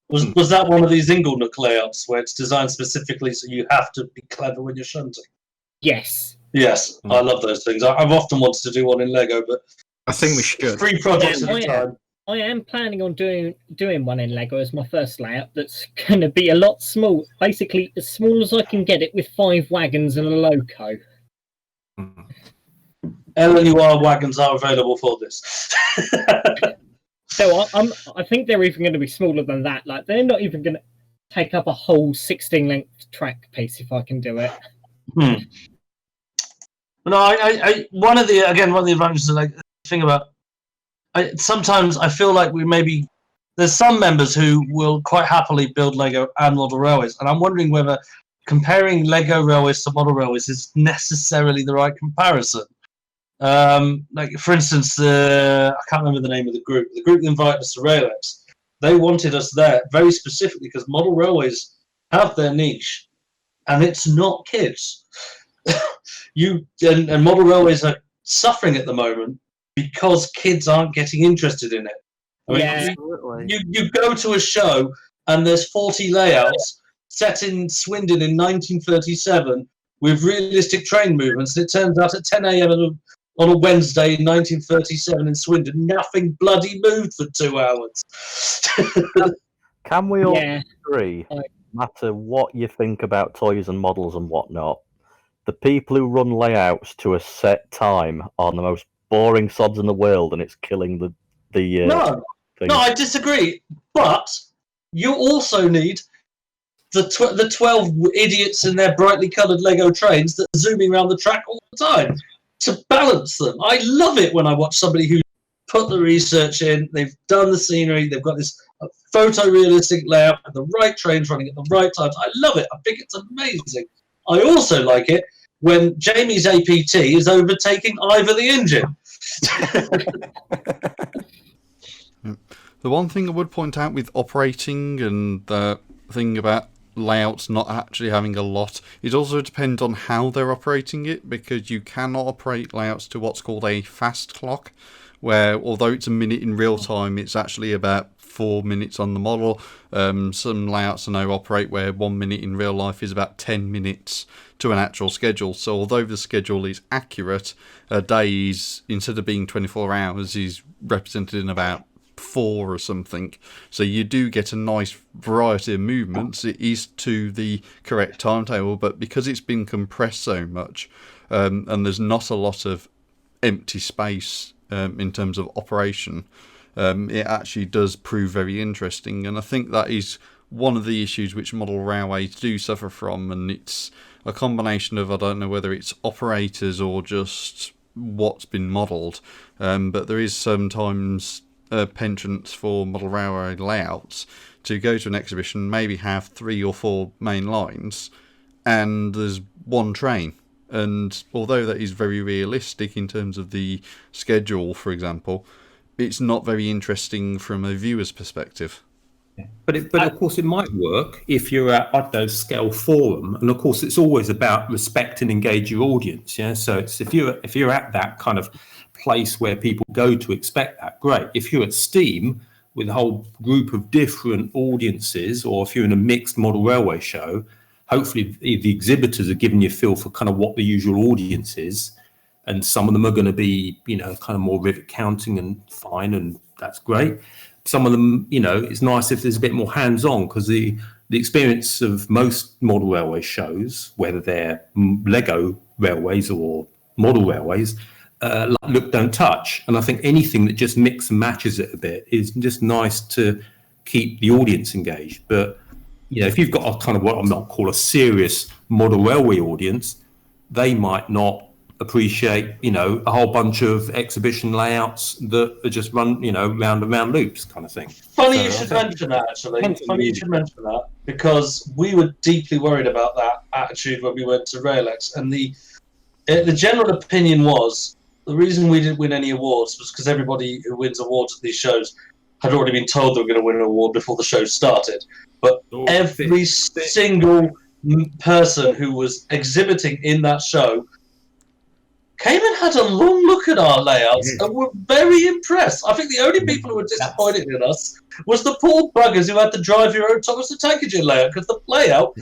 Was that one of these Inglenook layouts where it's designed specifically so you have to be clever when you're shunting? Yes. Yes, I love those things. I've often wanted to do one in Lego, but I think we should. 3 projects at a time. I am planning on doing one in Lego as my first layout. That's going to be a lot small, basically as small as I can get it, with 5 wagons and a loco. LNUR wagons are available for this. So I think they're even going to be smaller than that. Like, they're not even going to take up a whole 16-length track piece if I can do it. No, I one of the advantages of like thing about sometimes I feel like there's some members who will quite happily build Lego and model railways, and I'm wondering whether comparing Lego railways to model railways is necessarily the right comparison. Like, for instance, I can't remember the name of the group that invited us to Raillex. They wanted us there very specifically because model railways have their niche, and it's not kids. And model railways are suffering at the moment because kids aren't getting interested in it. I mean, you go to a show and there's 40 layouts set in Swindon in 1937 with realistic train movements, and it turns out at 10 a.m. on a Wednesday in 1937 in Swindon, nothing bloody moved for 2 hours. Can we all agree, no matter what you think about toys and models and whatnot, the people who run layouts to a set time are the most boring sods in the world, and it's killing the thing. No, I disagree. But you also need the 12 idiots in their brightly coloured Lego trains that are zooming around the track all the time to balance them. I love it when I watch somebody who put the research in, they've done the scenery, they've got this photorealistic layout and the right trains running at the right times. I love it. I think it's amazing. I also like it when Jamie's APT is overtaking Ivor the engine. The one thing I would point out with operating and the thing about layouts not actually having a lot, it also depends on how they're operating it, because you cannot operate layouts to what's called a fast clock, where although it's a minute in real time, it's actually about 4 minutes on the model. Some layouts I know operate where 1 minute in real life is about 10 minutes to an actual schedule. So although the schedule is accurate, a day is, instead of being 24 hours, is represented in about 4 or something. So you do get a nice variety of movements. It is to the correct timetable, but because it's been compressed so much, and there's not a lot of empty space in terms of operation, it actually does prove very interesting. And I think that is one of the issues which model railways do suffer from, and it's a combination of, I don't know whether it's operators or just what's been modelled, but there is sometimes penchants for model railway layouts to go to an exhibition, maybe have 3 or 4 main lines, and there's one train. And although that is very realistic in terms of the schedule, for example, it's not very interesting from a viewer's perspective. But of course it might work if you're at, I don't know, scale forum, and of course it's always about respect and engage your audience. Yeah, so it's if you're at that kind of place where people go to expect that, great. If you're at Steam with a whole group of different audiences, or if you're in a mixed model railway show, hopefully the exhibitors are giving you a feel for kind of what the usual audience is. And some of them are going to be, you know, kind of more rivet counting and fine, and that's great. Some of them, you know, it's nice if there's a bit more hands-on, because the experience of most model railway shows, whether they're Lego railways or model railways, like look, don't touch. And I think anything that just mix and matches it a bit is just nice to keep the audience engaged. But, you know, if you've got a kind of what I might call a serious model railway audience, they might not appreciate, you know, a whole bunch of exhibition layouts that are just run, you know, round and round loops kind of thing. Funny you should mention that, actually. Funny you should mention that, because we were deeply worried about that attitude when we went to Raillex, and the general opinion was the reason we didn't win any awards was because everybody who wins awards at these shows had already been told they were going to win an award before the show started. But every single person who was exhibiting in that show came and had a long look at our layouts and were very impressed. I think the only people who were disappointed in us was the poor buggers who had to drive your own Thomas the Tank Engine layout, because the layout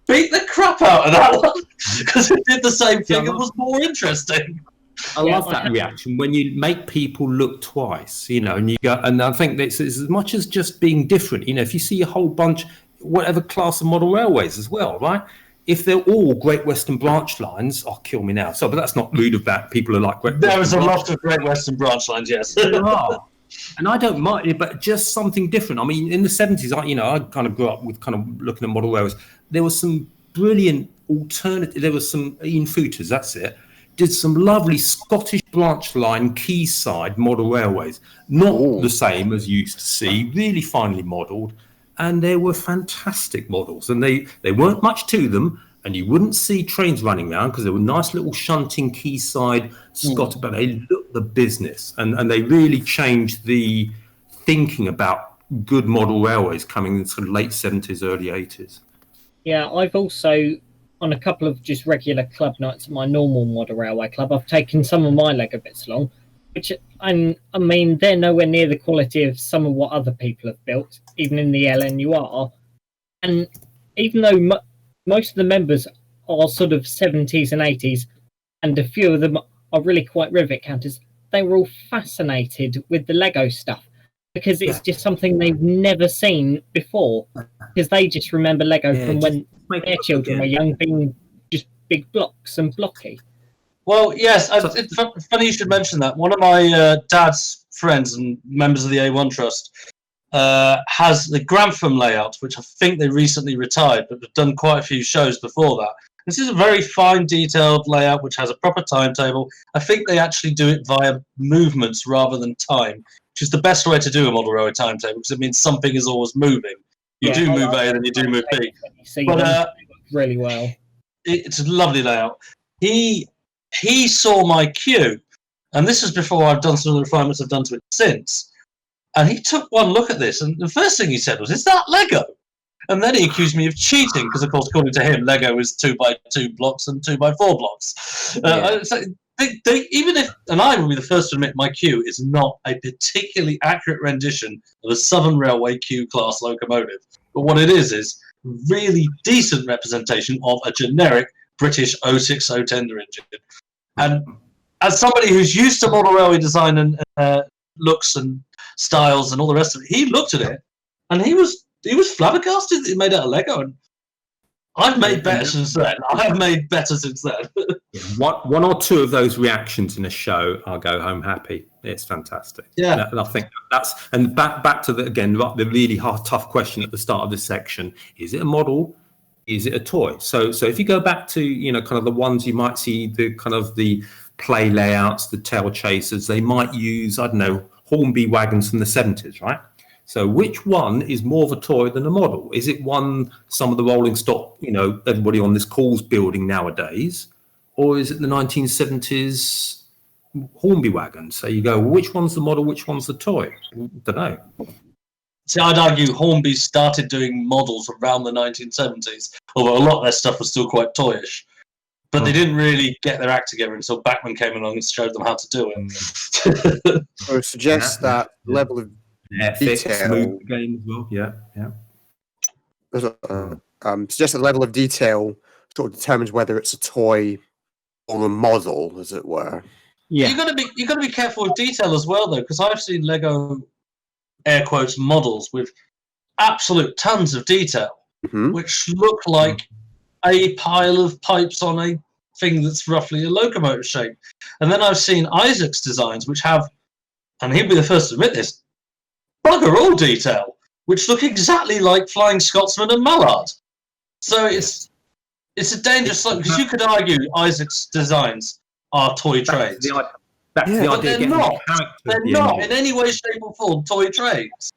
beat the crap out of that one, because it did the same thing and was more interesting. I love that reaction when you make people look twice, you know, and you go, and I think it's as much as just being different, you know, if you see a whole bunch, whatever class of model railways as well, right? If they're all Great Western Branch lines, kill me now. So, but that's not rude of that. People are like, there was a lot of Great Western Branch lines, yes. There are. And I don't mind it, but just something different. I mean, in the 70s, I kind of grew up with kind of looking at model railways. There was some brilliant alternative. There was some Ian Footers, that's it. Did some lovely Scottish branch line quayside model railways. Not the same as you used to see, really finely modelled. And they were fantastic models, and they weren't much to them, and you wouldn't see trains running around because they were nice little shunting quayside Scottish, but they looked the business, and they really changed the thinking about good model railways coming in sort of late 70s, early 80s. Yeah, I've also, on a couple of just regular club nights at my normal model railway club, I've taken some of my Lego bits along, which, I mean, they're nowhere near the quality of some of what other people have built, even in the LNUR. And even though most of the members are sort of 70s and 80s, and a few of them are really quite rivet counters, they were all fascinated with the Lego stuff, because it's just something they've never seen before, because they just remember Lego from when their children were young, being just big blocks and blocky. Well, yes, it's funny you should mention that. One of my dad's friends and members of the A1 Trust has the Grantham Layout, which I think they recently retired, but have done quite a few shows before that. This is a very fine, detailed layout, which has a proper timetable. I think they actually do it via movements rather than time, which is the best way to do a model railway timetable, because it means something is always moving. You do move A, then you do move B. But really well. It's a lovely layout. He saw my queue, and this is before I've done some of the refinements I've done to it since. And he took one look at this, and the first thing he said was, "Is that Lego?" And then he accused me of cheating, because, of course, according to him, Lego is 2x2 blocks and 2x4 blocks. So even if, and I will be the first to admit, my queue is not a particularly accurate rendition of a Southern Railway Q class locomotive. But what it is really decent representation of a generic British 060 tender engine. And as somebody who's used to model railway design and looks and styles and all the rest of it, he looked at it and he was flabbergasted that it made out of Lego. And I've made better since then. I have made better since then. One or two of those reactions in a show, I'll go home happy. It's fantastic. Yeah, and I think that's, and back to the really tough question at the start of this section: is it a model? Is it a toy? So if you go back to, kind of the ones you might see, the kind of the play layouts, the tail chasers, they might use, I don't know, Hornby wagons from the 70s, right? So which one is more of a toy than a model? Is it one some of the rolling stock, everybody on this call's building nowadays? Or is it the 1970s Hornby wagon? So you go, well, which one's the model, which one's the toy? Don't know. See, I'd argue Hornby started doing models around the 1970s, although a lot of their stuff was still quite toyish. But they didn't really get their act together until Bachman came along and showed them how to do it. So it suggests that level of detail. Move the game as well. Yeah. Suggests that the level of detail sort of determines whether it's a toy or a model, as it were. Yeah. You got to be careful with detail as well, though, because I've seen Lego air quotes models with absolute tons of detail, which look like a pile of pipes on a thing that's roughly a locomotive shape. And then I've seen Isaac's designs, which have, and he'll be the first to admit this, bugger all detail, which look exactly like Flying Scotsman and Mallard. So it's a dangerous slide, because you could argue Isaac's designs are toy trains. But they're not. They're not in any way, shape, or form toy trains.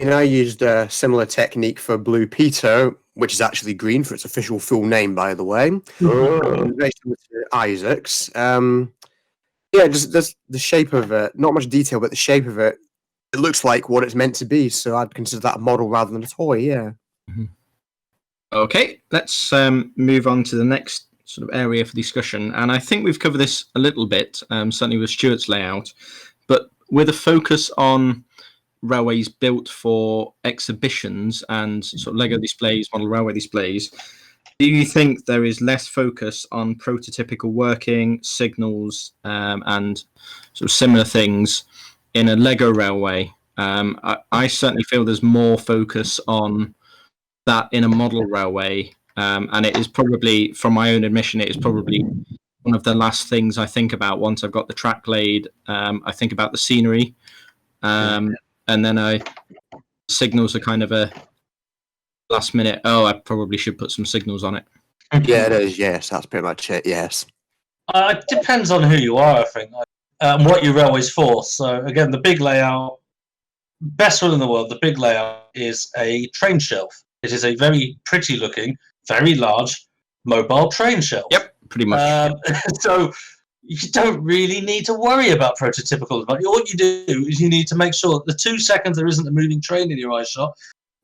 And I used a similar technique for Blue Peter, which is actually green for its official full name, by the way. Very similar to Isaac's. Just the shape of it, not much detail, but the shape of it, it looks like what it's meant to be. So I'd consider that a model rather than a toy, yeah. Okay, let's move on to the next sort of area for discussion. And I think we've covered this a little bit, certainly with Stuart's layout, but with a focus on railways built for exhibitions and sort of Lego displays, model railway displays, do you think there is less focus on prototypical working, signals, and sort of similar things in a Lego railway? I certainly feel there's more focus on that in a model railway, and it is probably, from my own admission, it is probably one of the last things I think about once I've got the track laid. I think about the scenery, and then signals are kind of a last minute, I probably should put some signals on it. Yeah, it is, yes, that's pretty much it, yes. It depends on who you are, I think, and what your railway's for. So, again, the big layout, best one in the world, the big layout is a train shelf. It is a very pretty looking, very large mobile train shelf. Yep, pretty much. So you don't really need to worry about prototypical. What you do is you need to make sure that the 2 seconds there isn't a moving train in your eye shot,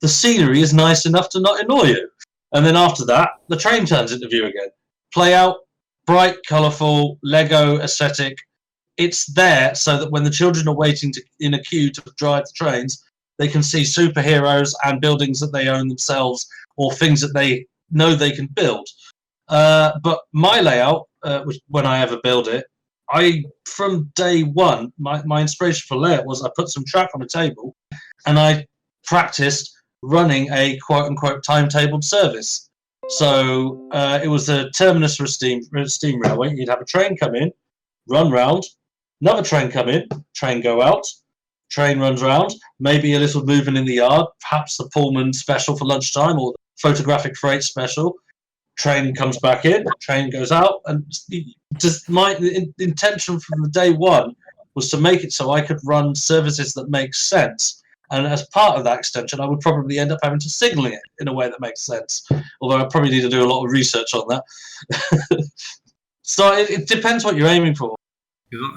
the scenery is nice enough to not annoy you. And then after that, the train turns into view again. Play out, bright, colourful, Lego aesthetic. It's there so that when the children are waiting in a queue to drive the trains, they can see superheroes and buildings that they own themselves or things that they know they can build. But my layout, when I ever build it, from day one, my inspiration for layout was I put some track on the table and I practiced running a quote-unquote timetabled service. So it was a terminus for a steam railway. You'd have a train come in, run round, another train come in, train go out, train runs round, maybe a little movement in the yard, perhaps the Pullman special for lunchtime or the photographic freight special. Train comes back in, train goes out, and just my intention from the day one was to make it so I could run services that make sense. And as part of that extension, I would probably end up having to signal it in a way that makes sense. Although I probably need to do a lot of research on that. So it depends what you're aiming for.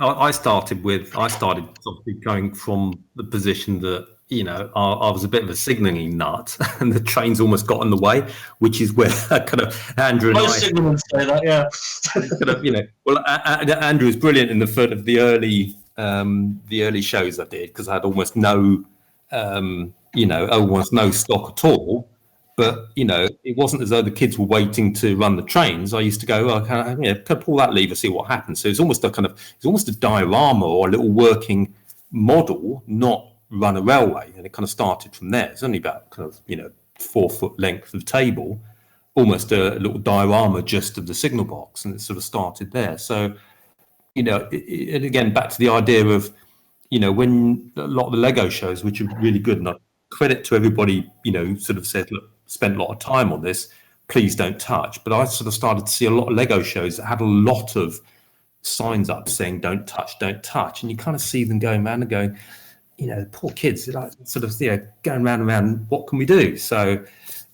I started obviously going from the position that, I was a bit of a signalling nut, and the trains almost got in the way, which is where kind of Andrew and Most signalmen say that, yeah. Andrew was brilliant in the early shows I did, because I had almost no, almost no stock at all. But it wasn't as though the kids were waiting to run the trains. I used to go, can I pull that lever, see what happens. So it's almost a diorama or a little working model, not run a railway. And it kind of started from there. It's only about 4 foot length of table, almost a little diorama just of the signal box, and it sort of started there. So and again, back to the idea of when a lot of the Lego shows, which are really good, and I credit to everybody, sort of said, look, spent a lot of time on this, please don't touch. But I sort of started to see a lot of Lego shows that had a lot of signs up saying don't touch, and you kind of see them going around and going, poor kids, they're like sort of going round and round, what can we do? So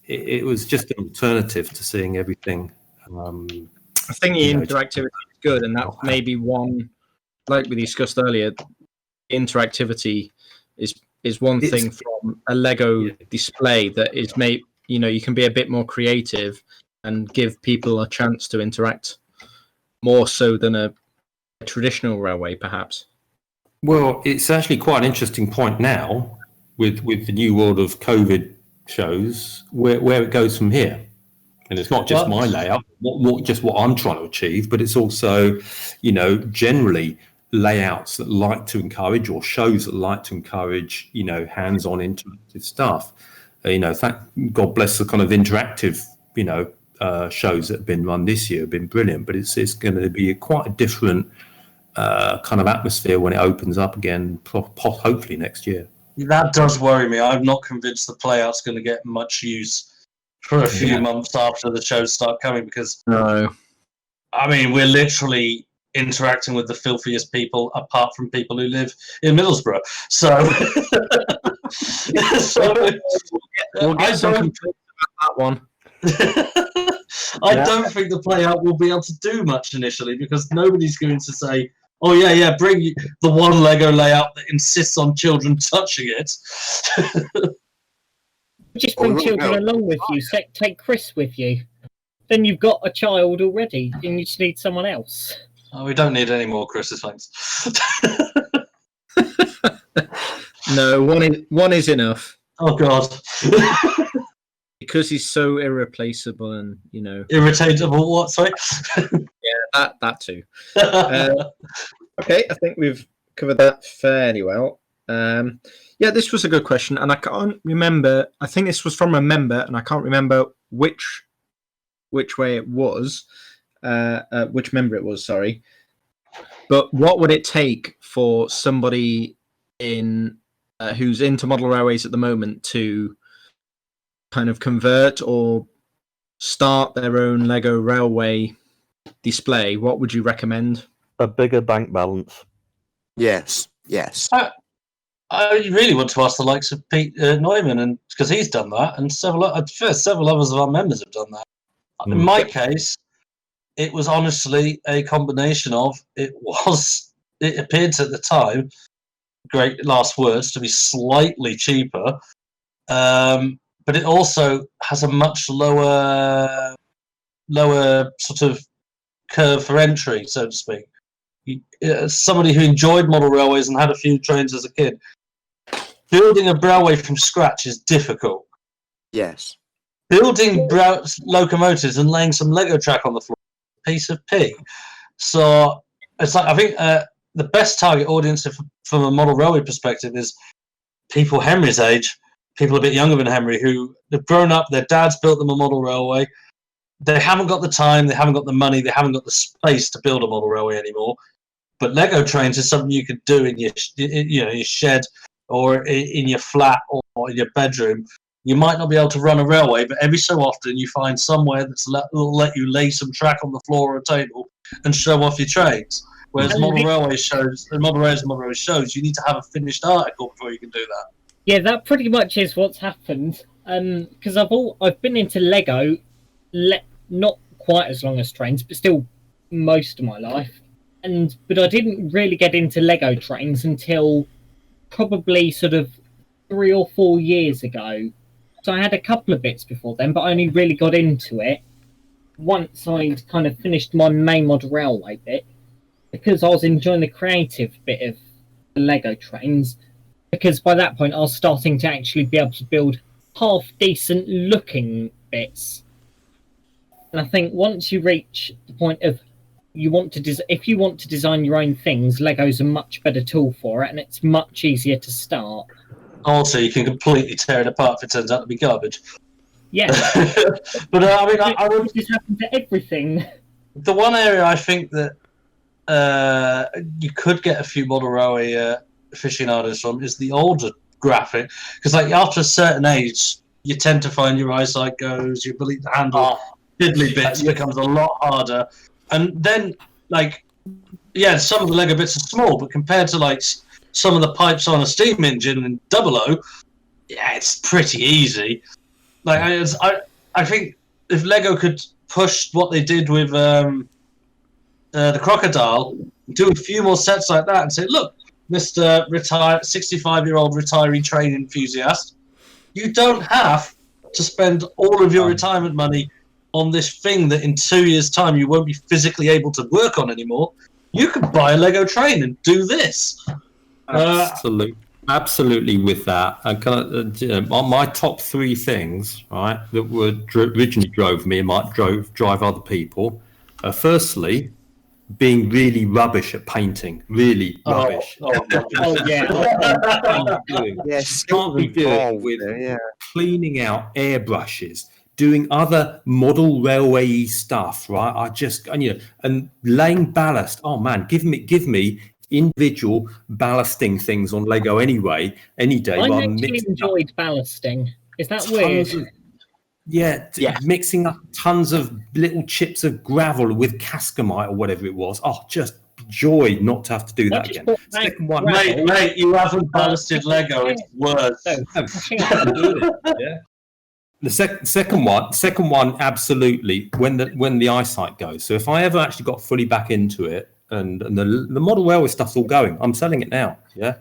it was just an alternative to seeing everything. I think the interactivity is good, and that's maybe one, like we discussed earlier, interactivity is one thing from a Lego display that is you can be a bit more creative and give people a chance to interact more so than a traditional railway, perhaps? Well, it's actually quite an interesting point now with the new world of COVID shows where it goes from here. And it's not just my layout, just what I'm trying to achieve, but it's also, generally layouts that like to encourage, or shows that like to encourage, hands-on interactive stuff. God bless the kind of interactive, shows that have been run this year have been brilliant, but it's going to be quite a different kind of atmosphere when it opens up again, hopefully next year. That does worry me. I'm not convinced the playout's going to get much use for a few months after the shows start coming, because No. I mean, we're literally interacting with the filthiest people apart from people who live in Middlesbrough. So, we'll get some complaints about that one. I don't think the playout will be able to do much initially, because nobody's going to say, "Oh yeah, bring the one Lego layout that insists on children touching it." Just bring children along with you. Take Chris with you. Then you've got a child already, and you just need someone else. Oh, we don't need any more Chris's, thanks. No, one is enough. Oh God. Because he's so irreplaceable and, Irritatable, what? Sorry? Yeah, that too. Okay, I think we've covered that fairly well. Yeah, this was a good question, and I can't remember. I think this was from a member, and I can't remember which way it was, which member it was. Sorry, but what would it take for somebody who's into model railways at the moment to kind of convert or start their own Lego railway display? What would you recommend? A bigger bank balance. Yes. I really want to ask the likes of Pete Neumann, and because he's done that, and several others of our members have done that. In my case, it was honestly a combination of it appeared at the time, great last words, to be slightly cheaper, but it also has a much lower sort of curve for entry, so to speak. Somebody who enjoyed model railways and had a few trains as a kid, building a railway from scratch is difficult. Yes. Building locomotives and laying some Lego track on the floor, piece of pig. So it's like, I think the best target audience from a model railway perspective is people Henry's age, people a bit younger than Henry, who have grown up, their dad's built them a model railway. They haven't got the time, they haven't got the money, they haven't got the space to build a model railway anymore. But Lego trains is something you could do in your shed or in your flat or in your bedroom. You might not be able to run a railway, but every so often you find somewhere will let you lay some track on the floor or a table and show off your trains. Whereas model railway shows, you need to have a finished article before you can do that. Yeah, that pretty much is what's happened. Because I've been into Lego, not quite as long as trains, but still most of my life. But I didn't really get into Lego trains until probably sort of 3 or 4 years ago. So I had a couple of bits before then, but I only really got into it once I'd kind of finished my main model railway bit, because I was enjoying the creative bit of the Lego trains, because by that point I was starting to actually be able to build half-decent looking bits. And I think once you reach the point of if you want to design your own things, Lego's a much better tool for it, and it's much easier to start. Also, you can completely tear it apart if it turns out to be garbage. Yeah. But I mean, I would just happen to everything. The one area I think that you could get a few model railway aficionados from is the older graphic, because like after a certain age, you tend to find your eyesight goes, your ability to handle fiddly bits becomes a lot harder. And then, some of the Lego bits are small, but compared to, some of the pipes on a steam engine and 00, it's pretty easy. I think if Lego could push what they did with the Crocodile, do a few more sets like that and say, look, Mr. 65-year-old retiree train enthusiast, you don't have to spend all of your retirement money on this thing that in 2 years' time you won't be physically able to work on anymore, you could buy a Lego train and do this. Absolutely with that. On my top 3 things, right, that originally drove me and might drive other people. Firstly, being really rubbish at painting, really rubbish. Yeah. Yes, Can't be doing with cleaning out airbrushes, doing other model railway stuff, right? And laying ballast. Oh man, give me individual ballasting things on Lego anyway, any day. I actually enjoyed ballasting. Is that weird? Mixing up tons of little chips of gravel with cascamite or whatever it was. Oh, just joy not to have to do that again. Second one, mate, you haven't ballasted Lego. It's worse. The second one, absolutely. When the eyesight goes. So if I ever actually got fully back into it, and the model railway stuff's all going, I'm selling it now. Yeah.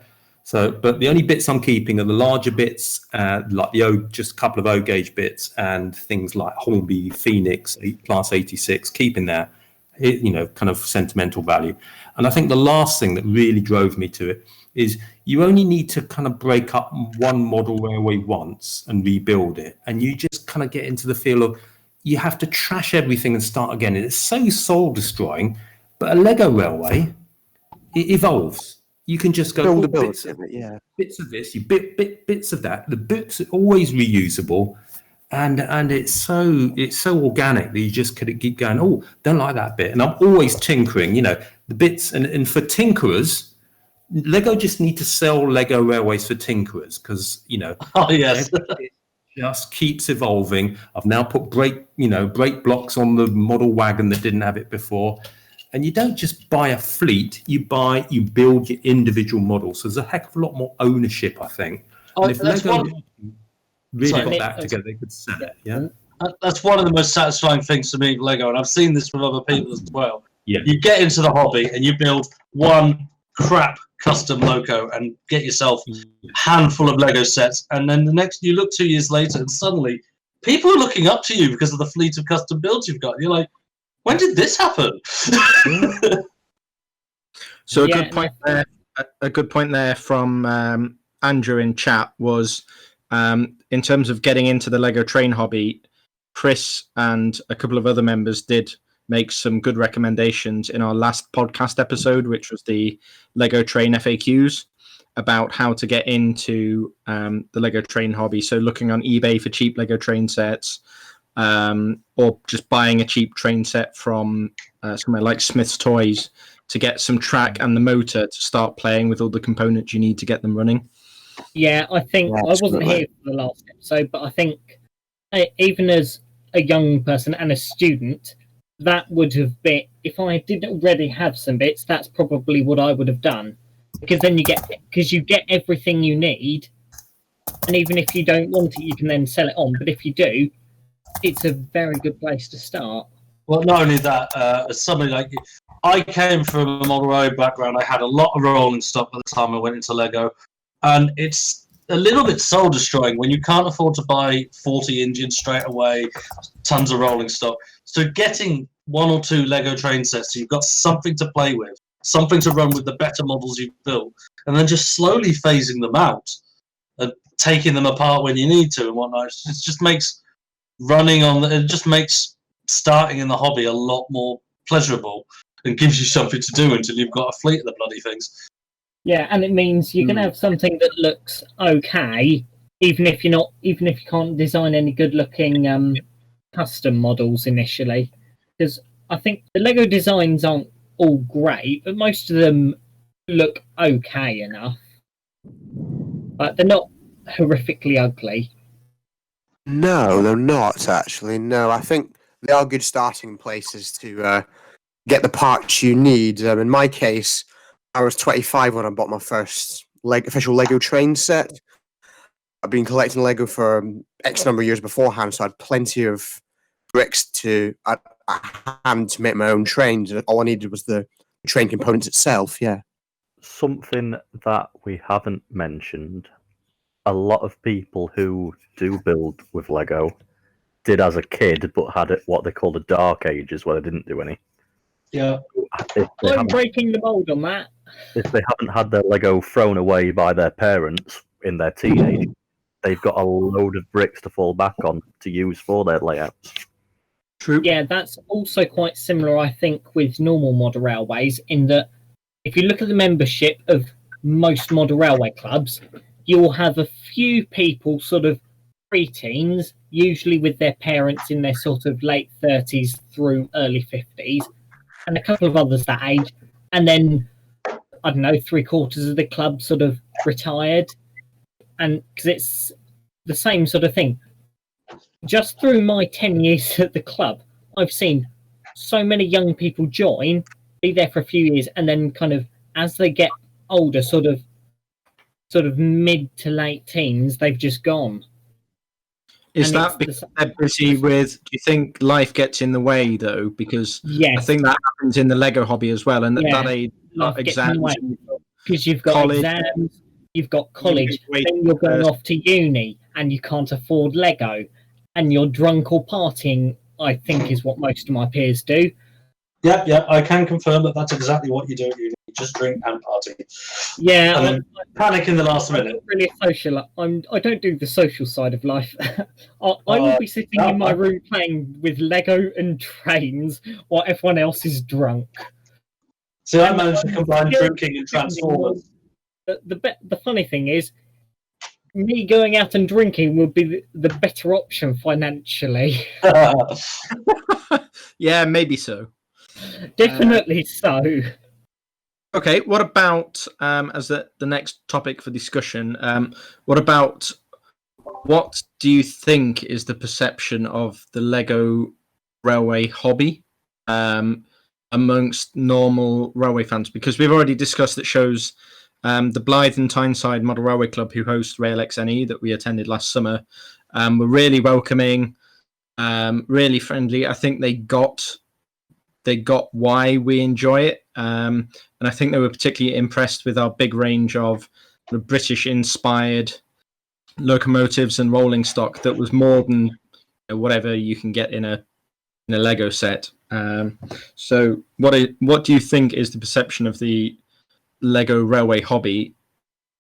So, but the only bits I'm keeping are the larger bits, like just a couple of O gauge bits, and things like Hornby, Phoenix, Class 86. Keeping that, kind of sentimental value. And I think the last thing that really drove me to it is you only need to kind of break up one model railway once and rebuild it, and you just kind of get into the feel of you have to trash everything and start again. And it's so soul destroying. But a Lego railway, it evolves. You can just go bits of this, bits of that. The bits are always reusable, and it's so organic that you just could keep going. Oh, don't like that bit, and I'm always tinkering. The bits, and for tinkerers, Lego just need to sell Lego railways for tinkerers because it just keeps evolving. I've now put brake blocks on the model wagon that didn't have it before. And you don't just buy a fleet, you build your individual models. So there's a heck of a lot more ownership, I think. And if Lego got that together, they could sell it. Yeah, that's one of the most satisfying things to me with Lego, and I've seen this with other people as well. Yeah, you get into the hobby and you build one crap custom Loco and get yourself a handful of Lego sets, and then you look 2 years later, and suddenly people are looking up to you because of the fleet of custom builds you've got. And you're like, when did this happen? So a good point there from Andrew in chat was in terms of getting into the Lego train hobby, Chris and a couple of other members did make some good recommendations in our last podcast episode, which was the Lego train FAQs, about how to get into the Lego train hobby. So looking on eBay for cheap Lego train sets, or just buying a cheap train set from somewhere like Smith's Toys to get some track and the motor to start playing with all the components you need to get them running. Yeah, I think I wasn't here for the last episode, but I think even as a young person and a student, that would have been, if I didn't already have some bits, that's probably what I would have done. Because then you get everything you need, and even if you don't want it, you can then sell it on. But if you do, it's a very good place to start. Well, not only that, as somebody like you, I came from a model railway background. I had a lot of rolling stock by the time I went into Lego, and it's a little bit soul destroying when you can't afford to buy 40 engines straight away, tons of rolling stock. So getting one or two Lego train sets, so you've got something to play with, something to run with the better models you've built, and then just slowly phasing them out and taking them apart when you need to and whatnot. It just makes starting in the hobby a lot more pleasurable and gives you something to do until you've got a fleet of the bloody things. Yeah, and it means you can have something that looks okay, even if you can't design any good-looking custom models initially. Because I think the Lego designs aren't all great, but most of them look okay enough. But they're not horrifically ugly. No, they're not actually. No, I think they are good starting places to get the parts you need. In my case, I was 25 when I bought my first official Lego train set. I've been collecting Lego for X number of years beforehand, so I had plenty of bricks at hand to make my own trains. All I needed was the train components itself, yeah. Something that we haven't mentioned, a lot of people who do build with Lego did as a kid, but had what they call the dark ages, where they didn't do any. Yeah. I'm breaking the mold on that. If they haven't had their Lego thrown away by their parents in their teenage, they've got a load of bricks to fall back on to use for their layouts. True. Yeah, that's also quite similar, I think, with normal model railways, in that if you look at the membership of most model railway clubs, you'll have a few people, sort of pre-teens, usually with their parents in their sort of late 30s through early 50s, and a couple of others that age, and then, I don't know, 3/4 of the club sort of retired, and because it's the same sort of thing. Just through my 10 years at the club, I've seen so many young people join, be there for a few years, and then kind of, as they get older, sort of mid to late teens, they've just gone. Is And that because they're busy with? Do you think life gets in the way though? Because Yes. I think that happens in the Lego hobby as well, and Yeah. that age, Life gets in the way. exams. Because you've got College. exams, you've got college, Wait, then you're going off to uni, and you can't afford Lego, and you're drunk or partying, I think is what most of my peers do. Yeah, I can confirm that that's exactly what you do at uni. You just drink and party. Yeah, And then panic in the last I'm minute. not really a social. I don't do the social side of life. I will be sitting in my room playing with Lego and trains while everyone else is drunk. See, I managed to combine drinking and Transformers. The funny thing is, me going out and drinking would be the better option financially. Yeah, maybe so. Definitely so. Okay, what about as the next topic for discussion? What about what do you think is the perception of the Lego railway hobby amongst normal railway fans? Because we've already discussed that shows the Blythe and Tyneside Model Railway Club, who host Rail XNE that we attended last summer, were really welcoming, really friendly. I think they got why we enjoy it, and I think they were particularly impressed with our big range of the British-inspired locomotives and rolling stock that was more than whatever you can get in a Lego set. So, what do you think is the perception of the Lego railway hobby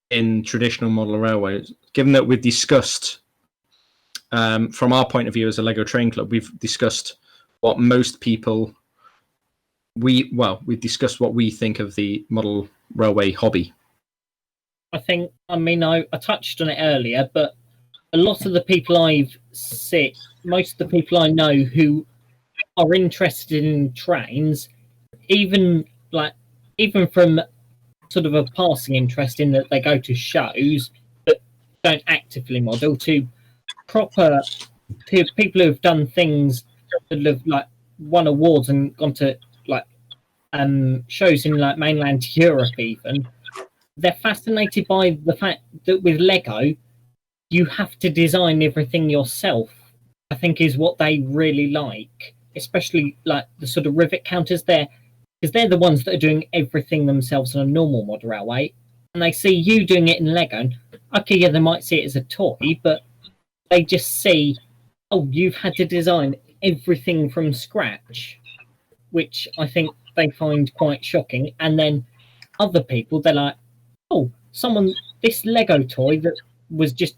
in traditional model railways? Given that we've discussed, from our point of view as a Lego train club, we've discussed what most people. We've discussed what we think of the model railway hobby. I touched on it earlier, but a lot of the people most of the people I know who are interested in trains, even from sort of a passing interest in that they go to shows but don't actively model, to people who have done things that have won awards and gone to shows in mainland Europe even. They're fascinated by the fact that with Lego you have to design everything yourself. I think is what they really like, especially the sort of rivet counters there, because they're the ones that are doing everything themselves on a normal model railway, and they see you doing it in Lego. Okay, yeah, they might see it as a toy, but they just see, oh, you've had to design everything from scratch, which I think they find quite shocking. And then other people, they're like, oh, this Lego toy that was just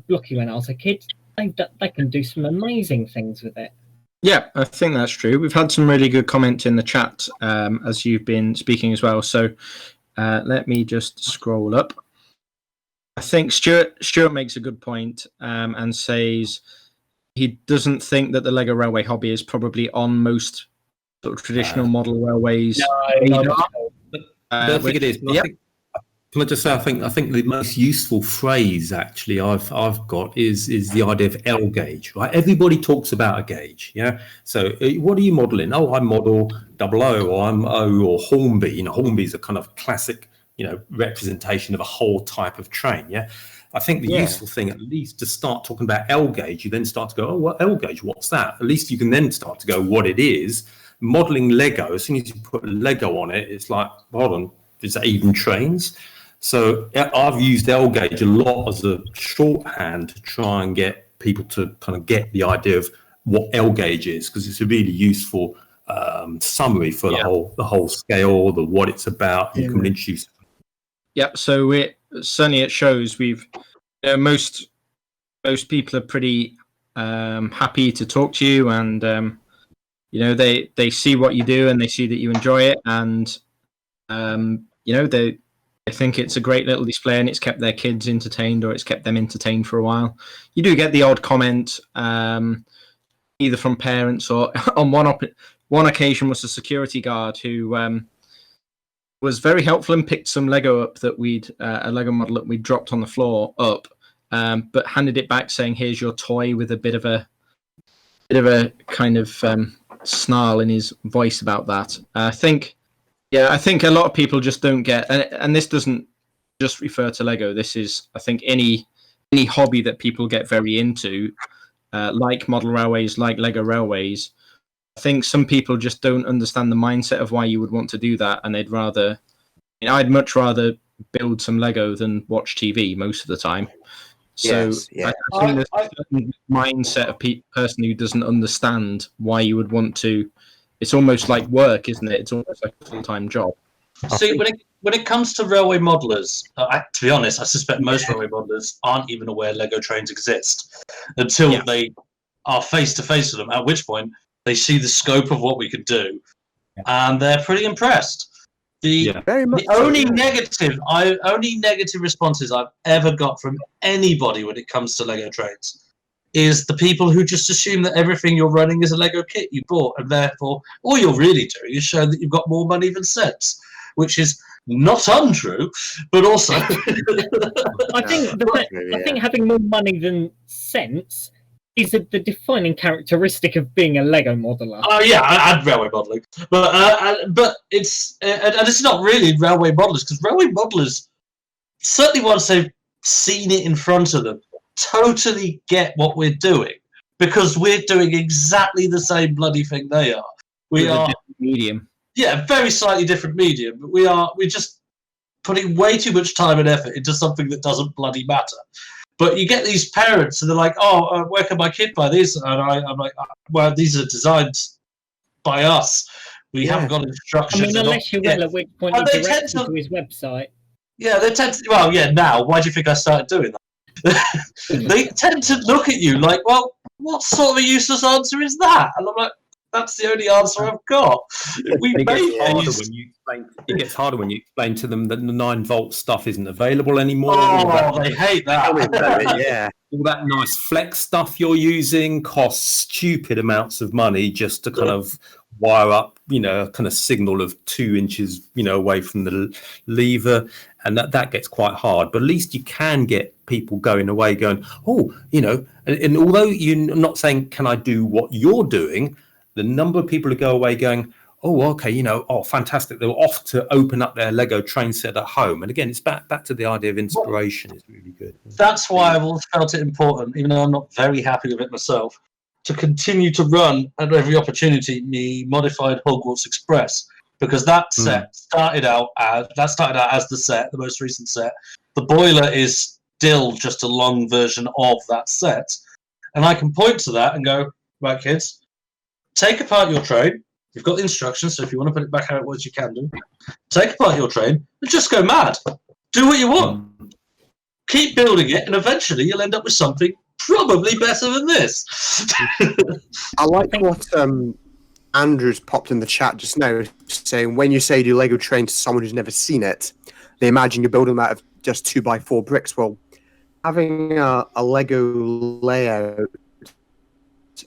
blocky when I was a kid, they can do some amazing things with it. Yeah, I think that's true. We've had some really good comments in the chat as you've been speaking as well. So let me just scroll up. I think Stuart makes a good point and says he doesn't think that the Lego railway hobby is probably on most sort of traditional model railways. No, I don't think it is. But can I just say, I think the most useful phrase actually I've got is the idea of L gauge, right? Everybody talks about a gauge, yeah. So what are you modelling? Oh, I model 00, or I'm O, or Hornby. Hornby's a kind of classic, representation of a whole type of train, yeah. I think the useful thing, at least, to start talking about L gauge, you then start to go, oh, what L gauge? What's that? At least you can then start to go what it is. Modelling Lego, as soon as you put Lego on it, it's like, hold on, is that even trains? So I've used L gauge a lot as a shorthand to try and get people to kind of get the idea of what L gauge is, because it's a really useful summary for the whole scale, what it's about. You can introduce. Yeah, so it shows most people are pretty happy to talk to you, and they see what you do and they see that you enjoy it, and they think it's a great little display and it's kept their kids entertained, or it's kept them entertained for a while. You do get the odd comment, either from parents or on one occasion was a security guard who was very helpful and picked some Lego up that a Lego model that we'd dropped on the floor up, but handed it back saying, "Here's your toy," with a bit of a kind of snarl in his voice about that. I think a lot of people just don't get, and this doesn't just refer to Lego. This is, I think, any hobby that people get very into, like model railways, like Lego railways. I think some people just don't understand the mindset of why you would want to do that, and I'd much rather build some Lego than watch TV most of the time. So I think there's a certain mindset of person who doesn't understand why you would want to. It's almost like work, isn't it? It's almost like a full-time job. See, when it comes to railway modelers, to be honest, I suspect most railway modelers aren't even aware Lego trains exist until they are face to face with them. At which point they see the scope of what we could do, and they're pretty impressed. The only negative responses I've ever got from anybody when it comes to Lego trains is the people who just assume that everything you're running is a Lego kit you bought, and therefore all you're really doing is showing that you've got more money than sense, which is not untrue, but also I think having more money than sense is the defining characteristic of being a Lego modeler. Oh yeah, and railway modelling, but it's and it's not really railway modelers, because railway modelers, certainly once they've seen it in front of them, totally get what we're doing, because we're doing exactly the same bloody thing they are. We are a different medium. Yeah, very slightly different medium, but we're just putting way too much time and effort into something that doesn't bloody matter. But you get these parents, and they're like, "Oh, where can my kid buy these?" And I'm like, "Well, these are designed by us. We haven't got instructions." I mean, unless you will, at which point you direct you to his website. Yeah, they tend to. Well, yeah. Now, why do you think I started doing that? They tend to look at you like, "Well, what sort of a useless answer is that?" And I'm like, "That's the only answer I've got." It gets harder when you explain to them that the 9-volt stuff isn't available anymore. Oh, they hate that. All that nice flex stuff you're using costs stupid amounts of money just to kind of wire up, a kind of signal of 2 inches, away from the lever. And that gets quite hard. But at least you can get people going away going, and although you're not saying, can I do what you're doing? The number of people who go away going, oh, okay, fantastic. They're off to open up their Lego train set at home. And again, it's back to the idea of inspiration. It's really good. That's why I've always felt it important, even though I'm not very happy with it myself, to continue to run at every opportunity the modified Hogwarts Express, because that set started out as the set, the most recent set. The boiler is still just a long version of that set. And I can point to that and go, right, kids, take apart your train. You've got the instructions, so if you want to put it back how it was, you can do. Take apart your train and just go mad. Do what you want. Keep building it, and eventually you'll end up with something probably better than this. I like what Andrew's popped in the chat just now, saying when you say do Lego train to someone who's never seen it, they imagine you're building them out of just 2x4 bricks. Well, having a Lego layout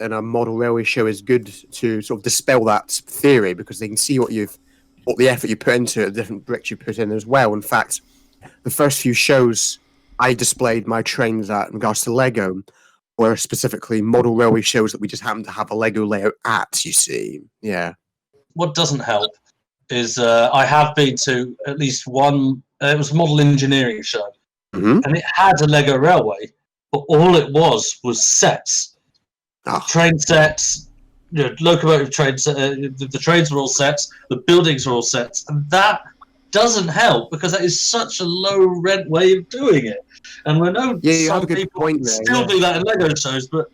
and a model railway show is good to sort of dispel that theory, because they can see what the effort you put into it, the different bricks you put in as well. In fact, the first few shows I displayed my trains at in regards to Lego were specifically model railway shows that we just happened to have a Lego layout at, you see. Yeah. What doesn't help is I have been to at least one, it was a model engineering show, and it had a Lego railway, but all it was sets. Train sets, locomotive trains. The trains were all sets. The buildings were all sets, and that doesn't help because that is such a low rent way of doing it. And we know some people still do that in Lego shows, but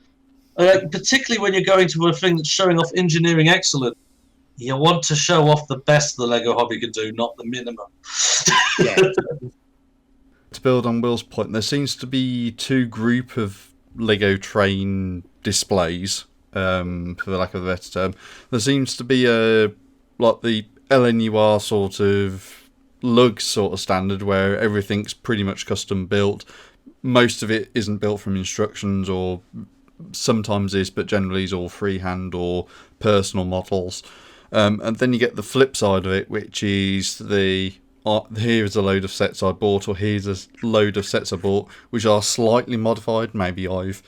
Particularly when you're going to a thing that's showing off engineering excellence, you want to show off the best the Lego hobby can do, not the minimum. Yeah. To build on Will's point, there seems to be two group of Lego train displays, for the lack of a better term. There seems to be like the LNUR sort of lugs sort of standard where everything's pretty much custom built. Most of it isn't built from instructions, or sometimes is, but generally is all freehand or personal models. And then you get the flip side of it, which is here's a load of sets I bought, or here's a load of sets I bought, which are slightly modified. Maybe I've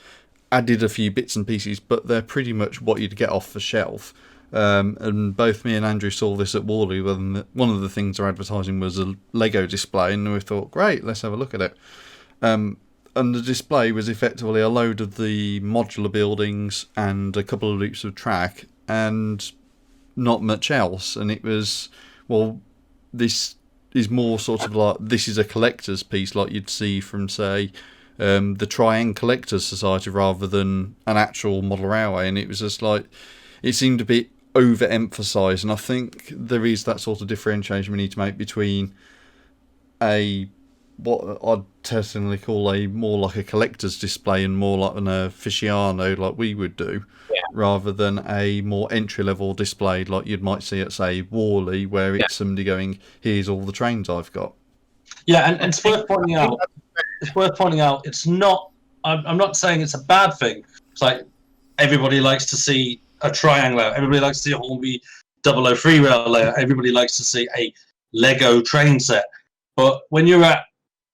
added a few bits and pieces, but they're pretty much what you'd get off the shelf. And both me and Andrew saw this at Worley when one of the things they're advertising was a Lego display, and we thought, great, let's have a look at it. And the display was effectively a load of the modular buildings and a couple of loops of track, and not much else. And it was, well, this is more sort of like, this is a collector's piece like you'd see from, say, the Triangle Collectors Society, rather than an actual model railway. And it was just like, it seemed a bit overemphasised, and I think there is that sort of differentiation we need to make between what I'd personally call a more like a collector's display and more like an aficionado like we would do, rather than a more entry-level display like you might see at, say, Worley, where it's somebody going, here's all the trains I've got. Yeah, and it's worth pointing out, it's not, I'm not saying it's a bad thing. It's like, everybody likes to see a triangle layout, everybody likes to see a Hornby 003 rail layout, everybody likes to see a Lego train set. But when you're at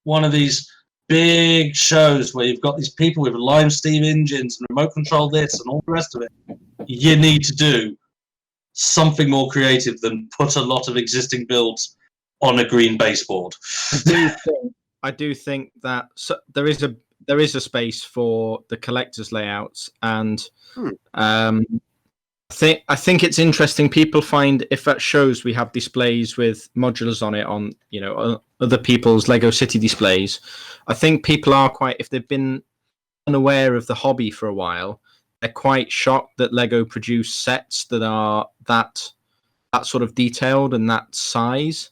one of these big shows where you've got these people with lime steam engines and remote control this and all the rest of it, you need to do something more creative than put a lot of existing builds on a green baseboard. I do think that there is a space for the collector's layouts, and I think it's interesting. People find if at shows we have displays with modulars on it, on other people's Lego City displays, I think people are quite, if they've been unaware of the hobby for a while, they're quite shocked that Lego produce sets that are that sort of detailed and that size.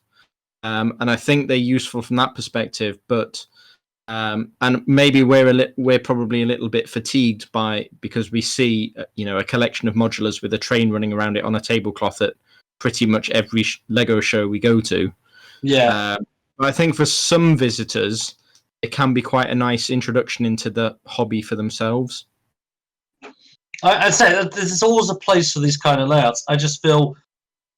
And I think they're useful from that perspective, but and maybe we're probably a little bit fatigued because we see a collection of modulars with a train running around it on a tablecloth at pretty much every Lego show we go to. Yeah, but I think for some visitors, it can be quite a nice introduction into the hobby for themselves. I'd say that there's always a place for these kind of layouts. I just feel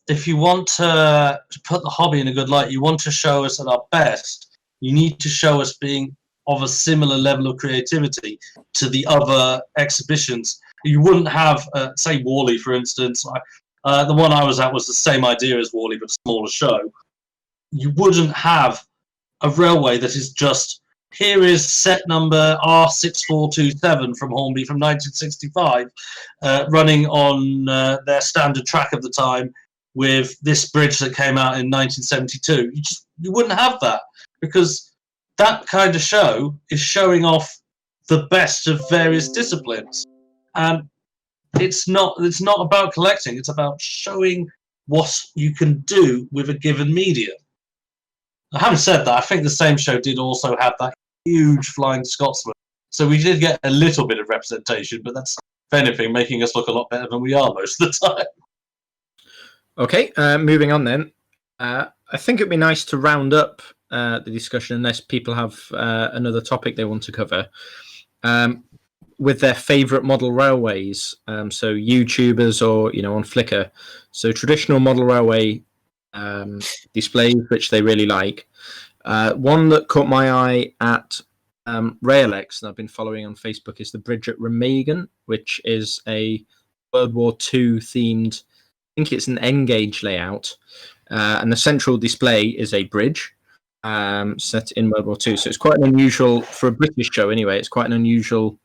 if you want to put the hobby in a good light, you want to show us at our best, you need to show us being of a similar level of creativity to the other exhibitions. You wouldn't have, say, Worley, for instance. The one I was at was the same idea as Worley, but a smaller show. You wouldn't have a railway that is just, here is set number R6427 from Hornby from 1965, running on their standard track of the time with this bridge that came out in 1972. You wouldn't have that, because that kind of show is showing off the best of various disciplines. And it's not about collecting, it's about showing what you can do with a given medium. Having said that, I think the same show did also have that huge Flying Scotsman. So we did get a little bit of representation, but that's, if anything, making us look a lot better than we are most of the time. Okay, moving on then. I think it'd be nice to round up the discussion, unless people have another topic they want to cover, with their favourite model railways. So YouTubers or on Flickr. So traditional model railway displays which they really like. One that caught my eye at Railx, and I've been following on Facebook, is the bridge at Remagen, which is a World War II themed, I think it's an N-gauge layout, and the central display is a bridge set in World War II. So it's quite an unusual, for a British show anyway, it's quite an unusual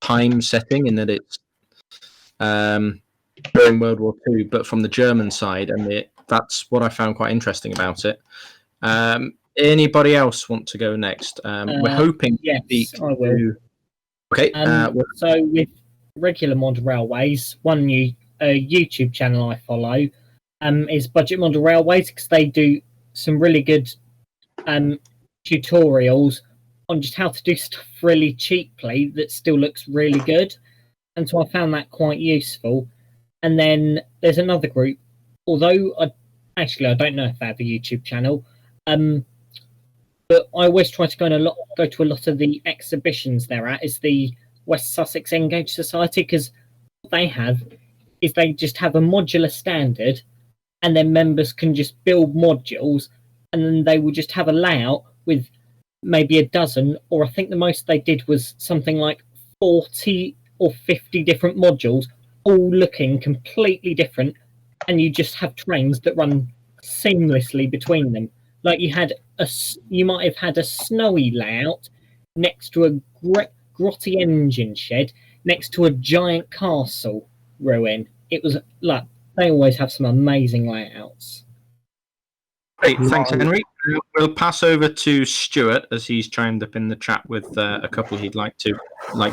time setting in that it's during World War II, but from the German side, and that's what I found quite interesting about it. Anybody else want to go next? We're hoping. Yes, I will. Okay. So with regular model railways, one new YouTube channel I follow is Budget Model Railways, because they do some really good tutorials on just how to do stuff really cheaply that still looks really good. And so I found that quite useful. And then there's another group, although I don't know if they have a YouTube channel, but I always try to go to a lot of the exhibitions they're at, is the West Sussex Engage Society, because what they have is they just have a modular standard, and then members can just build modules, and then they will just have a layout with maybe a dozen, or I think the most they did was something like 40 or 50 different modules, all looking completely different, and you just have trains that run seamlessly between them. Like you might have had a snowy layout next to a grotty engine shed next to a giant castle ruin. It was like, they always have some amazing layouts. Great, thanks, Henry. We'll pass over to Stuart as he's chimed up in the chat with a couple he'd like to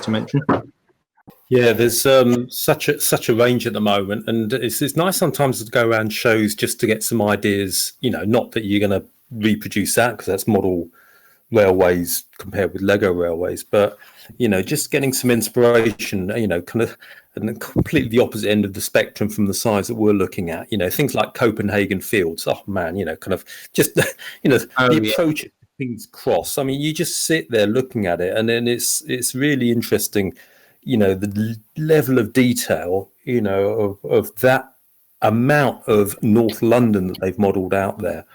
mention. Yeah, there's such a range at the moment, and it's nice sometimes to go around shows just to get some ideas. Not that you're going to reproduce that, because that's model railways compared with Lego railways, but just getting some inspiration. Kind of and completely the opposite end of the spectrum from the size that we're looking at. Things like Copenhagen Fields. Oh man, kind of just the approach of King's Cross. I mean, you just sit there looking at it, and then it's really interesting. The level of detail, of that amount of North London that they've modelled out there.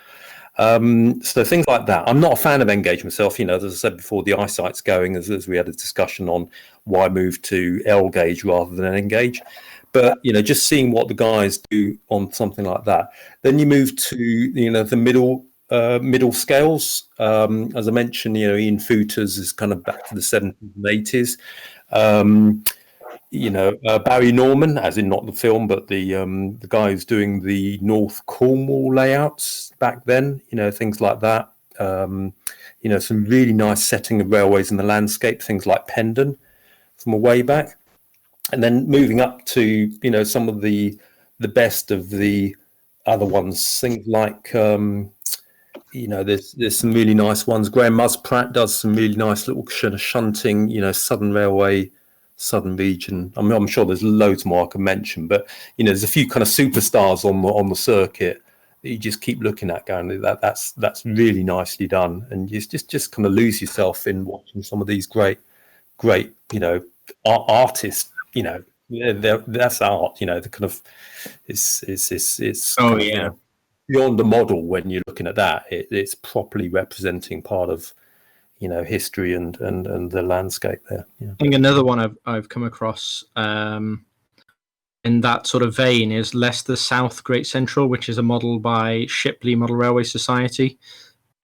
So things like that. I'm not a fan of Engage myself. As I said before, the eyesight's going, as we had a discussion on why move to L gauge rather than Engage. But just seeing what the guys do on something like that. Then you move to the middle scales. As I mentioned, Ian Footers is kind of back to the 70s and 80s. Barry Norman, as in not the film, but the guy who's doing the North Cornwall layouts back then, things like that. Some really nice setting of railways in the landscape, things like Pendon from a way back. And then moving up to, some of the best of the other ones, things like, there's some really nice ones. Graham Muspratt does some really nice little shunting, Southern Railway, Southern Region. I mean, I'm sure there's loads more I can mention, but there's a few kind of superstars on the circuit that you just keep looking at, going, that's really nicely done, and you just kind of lose yourself in watching some of these great artists. That's art. The kind of it's oh yeah. Beyond the model, when you're looking at that, it's properly representing part of history and the landscape there. Yeah. I think another one I've come across in that sort of vein is Leicester South Great Central, which is a model by Shipley Model Railway Society,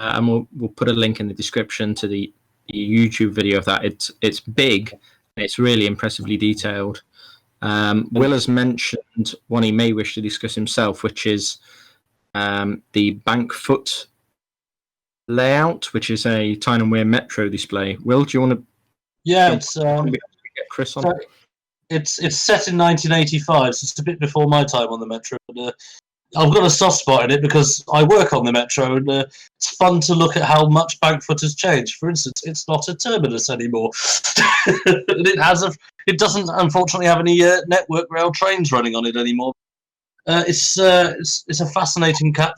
and we'll put a link in the description to the YouTube video of that. It's big, and it's really impressively detailed. Will has mentioned one he may wish to discuss himself, which is the Bankfoot layout, which is a Tyne and Wear Metro display. Will, do you want to? Yeah, it's get Chris on. It's set in 1985, so it's a bit before my time on the Metro. But, I've got a soft spot in it because I work on the Metro, and it's fun to look at how much Bankfoot has changed. For instance, it's not a terminus anymore, and it doesn't unfortunately have any network rail trains running on it anymore. It's a fascinating time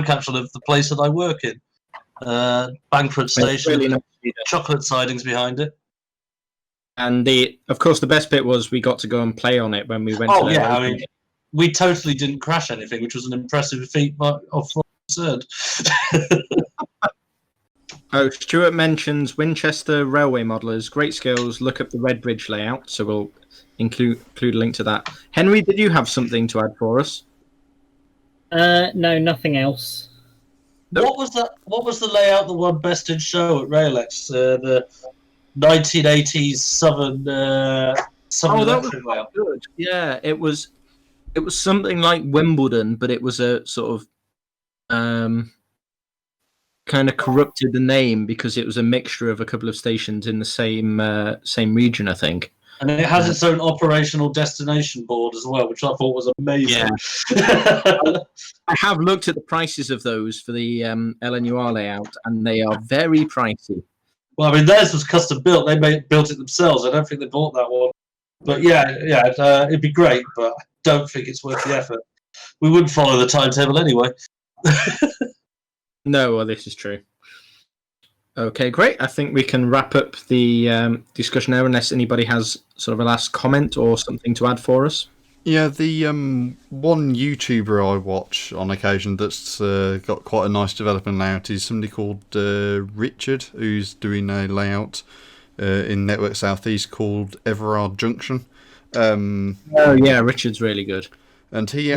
capsule of the place that I work in. Bankford Station, really nice. Chocolate sidings behind it. And of course, the best bit was we got to go and play on it when we went. Oh yeah, I mean, we totally didn't crash anything, which was an impressive feat of absurd. Oh, Stuart mentions Winchester Railway Modelers, great skills. Look up the Red Bridge layout, so we'll include a link to that. Henry, did you have something to add for us? No, nothing else. What was that? What was the layout that won Best in Show at Raillex? The 1980s Southern. That was layout. Good. Yeah, it was something like Wimbledon, but it was a sort of kind of corrupted the name because it was a mixture of a couple of stations in the same region, I think. And it has its own operational destination board as well, which I thought was amazing. I have looked at the prices of those for the LNUR layout, and they are very pricey. Well, I mean, theirs was custom built. They built it themselves. I don't think they bought that one. But it'd be great, but I don't think it's worth the effort. We wouldn't follow the timetable anyway. No, well, this is true. Okay, great. I think we can wrap up the discussion there, unless anybody has sort of a last comment or something to add for us. Yeah, the one YouTuber I watch on occasion that's got quite a nice development layout is somebody called Richard, who's doing a layout in Network Southeast called Everard Junction. Oh yeah, Richard's really good. And he,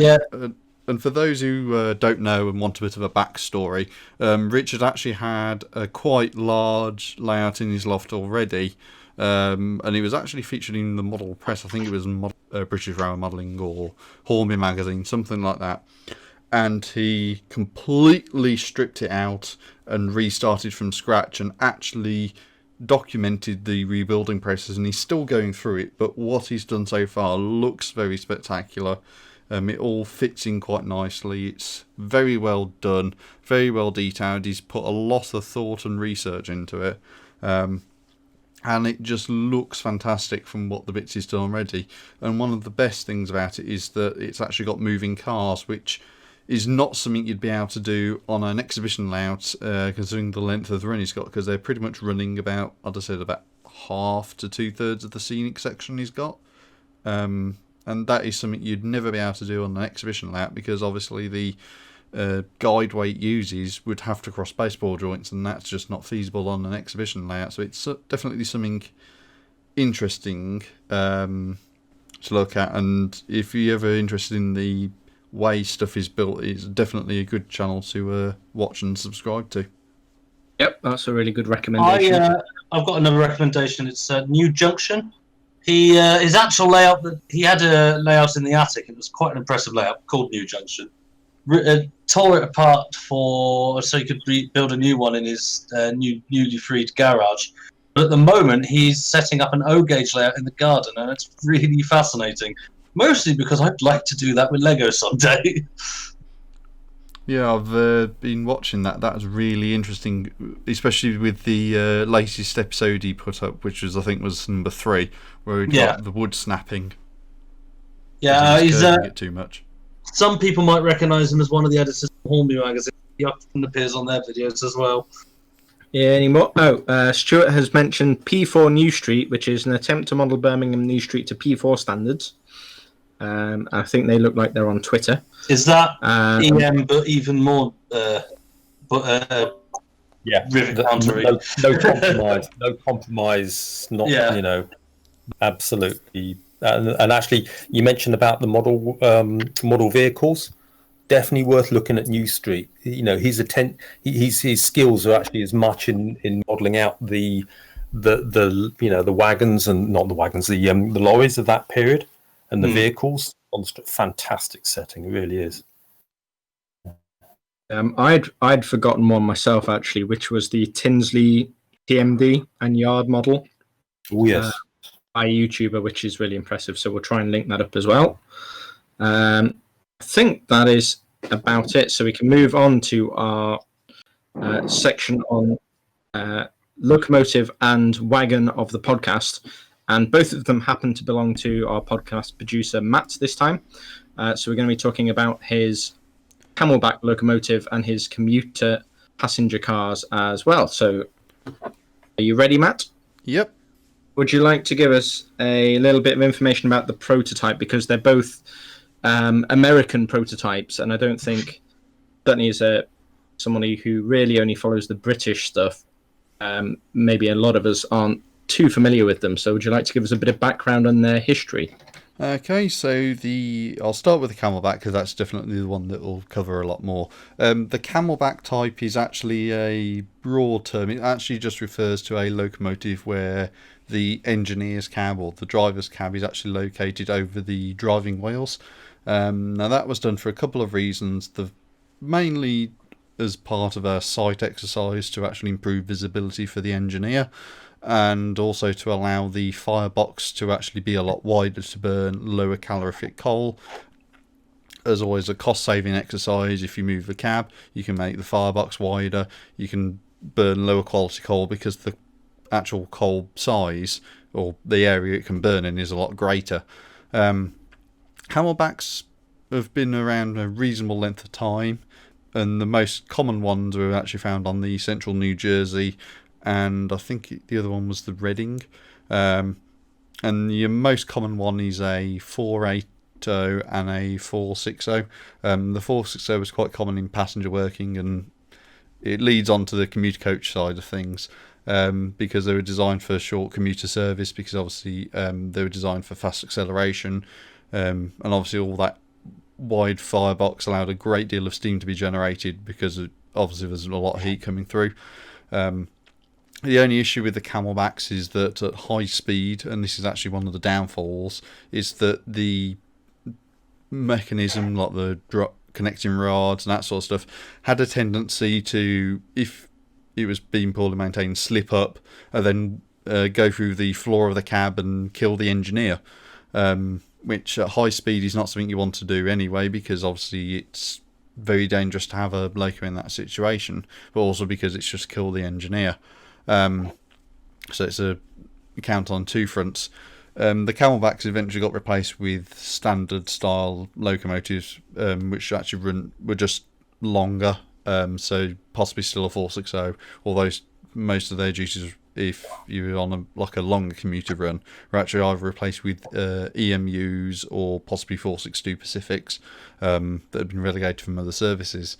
and for those who don't know and want a bit of a backstory, Richard actually had a quite large layout in his loft already. And it was actually featured in the Model Press. I think it was British Railway Modelling or Hornby magazine, something like that. And he completely stripped it out and restarted from scratch and actually documented the rebuilding process. And he's still going through it, but what he's done so far looks very spectacular. It all fits in quite nicely. It's very well done, very well detailed. He's put a lot of thought and research into it. And it just looks fantastic from what the bits he's done already. And one of the best things about it is that it's actually got moving cars, which is not something you'd be able to do on an exhibition layout, considering the length of the run he's got, because they're pretty much running about, I'd have said, about half to 2/3 of the scenic section he's got. And that is something you'd never be able to do on an exhibition layout, because obviously the guide weight uses would have to cross baseboard joints, and that's just not feasible on an exhibition layout. So it's definitely something interesting to look at, and if you're ever interested in the way stuff is built, it's definitely a good channel to watch and subscribe to. Yep, that's a really good recommendation. I've got another recommendation. It's New Junction. His actual layout, he had a layout in the attic. It was quite an impressive layout called New Junction. Tore it apart so he could build a new one in his newly freed garage. But at the moment, he's setting up an O-gauge layout in the garden, and it's really fascinating. Mostly because I'd like to do that with Lego someday. Yeah, I've been watching that. That was really interesting, especially with the latest episode he put up, which was, I think, was number 3, where he got the wood snapping. Yeah, he's it too much. Some people might recognise him as one of the editors of Hornby magazine. He often appears on their videos as well. Yeah, anymore? Stuart has mentioned P4 New Street, which is an attempt to model Birmingham New Street to P4 standards. I think they look like they're on Twitter. Is that EM, but even more? Yeah, rivet no compromise. No compromise. Not absolutely. And actually, you mentioned about the model vehicles. Definitely worth looking at New Street. You know, his skills are actually as much in modelling out the wagons and not the wagons, the lorries of that period and the vehicles. Fantastic setting, it really is. I'd forgotten one myself actually, which was the Tinsley TMD and Yard model. Oh yes. By a YouTuber, which is really impressive. So we'll try and link that up as well. I think that is about it. So we can move on to our section on locomotive and wagon of the podcast. And both of them happen to belong to our podcast producer, Matt, this time. So we're going to be talking about his Camelback locomotive and his commuter passenger cars as well. So are you ready, Matt? Yep. Would you like to give us a little bit of information about the prototype? Because they're both American prototypes, and I don't think, certainly as somebody who really only follows the British stuff, maybe a lot of us aren't too familiar with them. So would you like to give us a bit of background on their history? Okay, so I'll start with the Camelback because that's definitely the one that will cover a lot more. The Camelback type is actually a broad term. It actually just refers to a locomotive where the engineer's cab or the driver's cab is actually located over the driving wheels. Now that was done for a couple of reasons. Mainly as part of a site exercise to actually improve visibility for the engineer. and also to allow the firebox to actually be a lot wider to burn lower calorific coal. As always, a cost-saving exercise. If you move the cab, you can make the firebox wider. You can burn lower quality coal because the actual coal size, or the area it can burn in, is a lot greater. Camelbacks have been around a reasonable length of time, and the most common ones were actually found on the central New Jersey, and I think the other one was the Reading. And your most common one is a 480 and a 460. The 460 was quite common in passenger working, and it leads on to the commuter coach side of things, because they were designed for short commuter service, because obviously they were designed for fast acceleration, and obviously all that wide firebox allowed a great deal of steam to be generated, because obviously there's a lot of heat coming through. The only issue with the Camelbacks is that at high speed, and this is actually one of the downfalls, is that the mechanism, like the connecting rods and that sort of stuff, had a tendency to, if it was being poorly maintained, slip up and then go through the floor of the cab and kill the engineer, which at high speed is not something you want to do anyway, because obviously it's very dangerous to have a Loco in that situation, but also because it's just kill the engineer. So it's a count on two fronts. The Camelbacks eventually got replaced with standard style locomotives, which actually were just longer, so possibly still a 460, although most of their duties, if you're on a longer commuter run, were actually either replaced with EMUs or possibly 462 Pacifics that had been relegated from other services.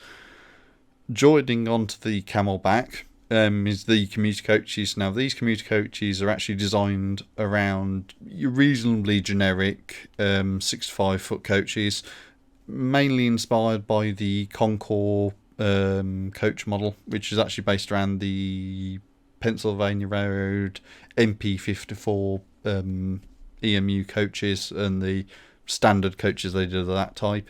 Joining onto the Camelback is the commuter coaches. Now, these commuter coaches are actually designed around reasonably generic 65-foot coaches, mainly inspired by the Concord coach model, which is actually based around the Pennsylvania Railroad MP54 EMU coaches and the standard coaches they did of that type.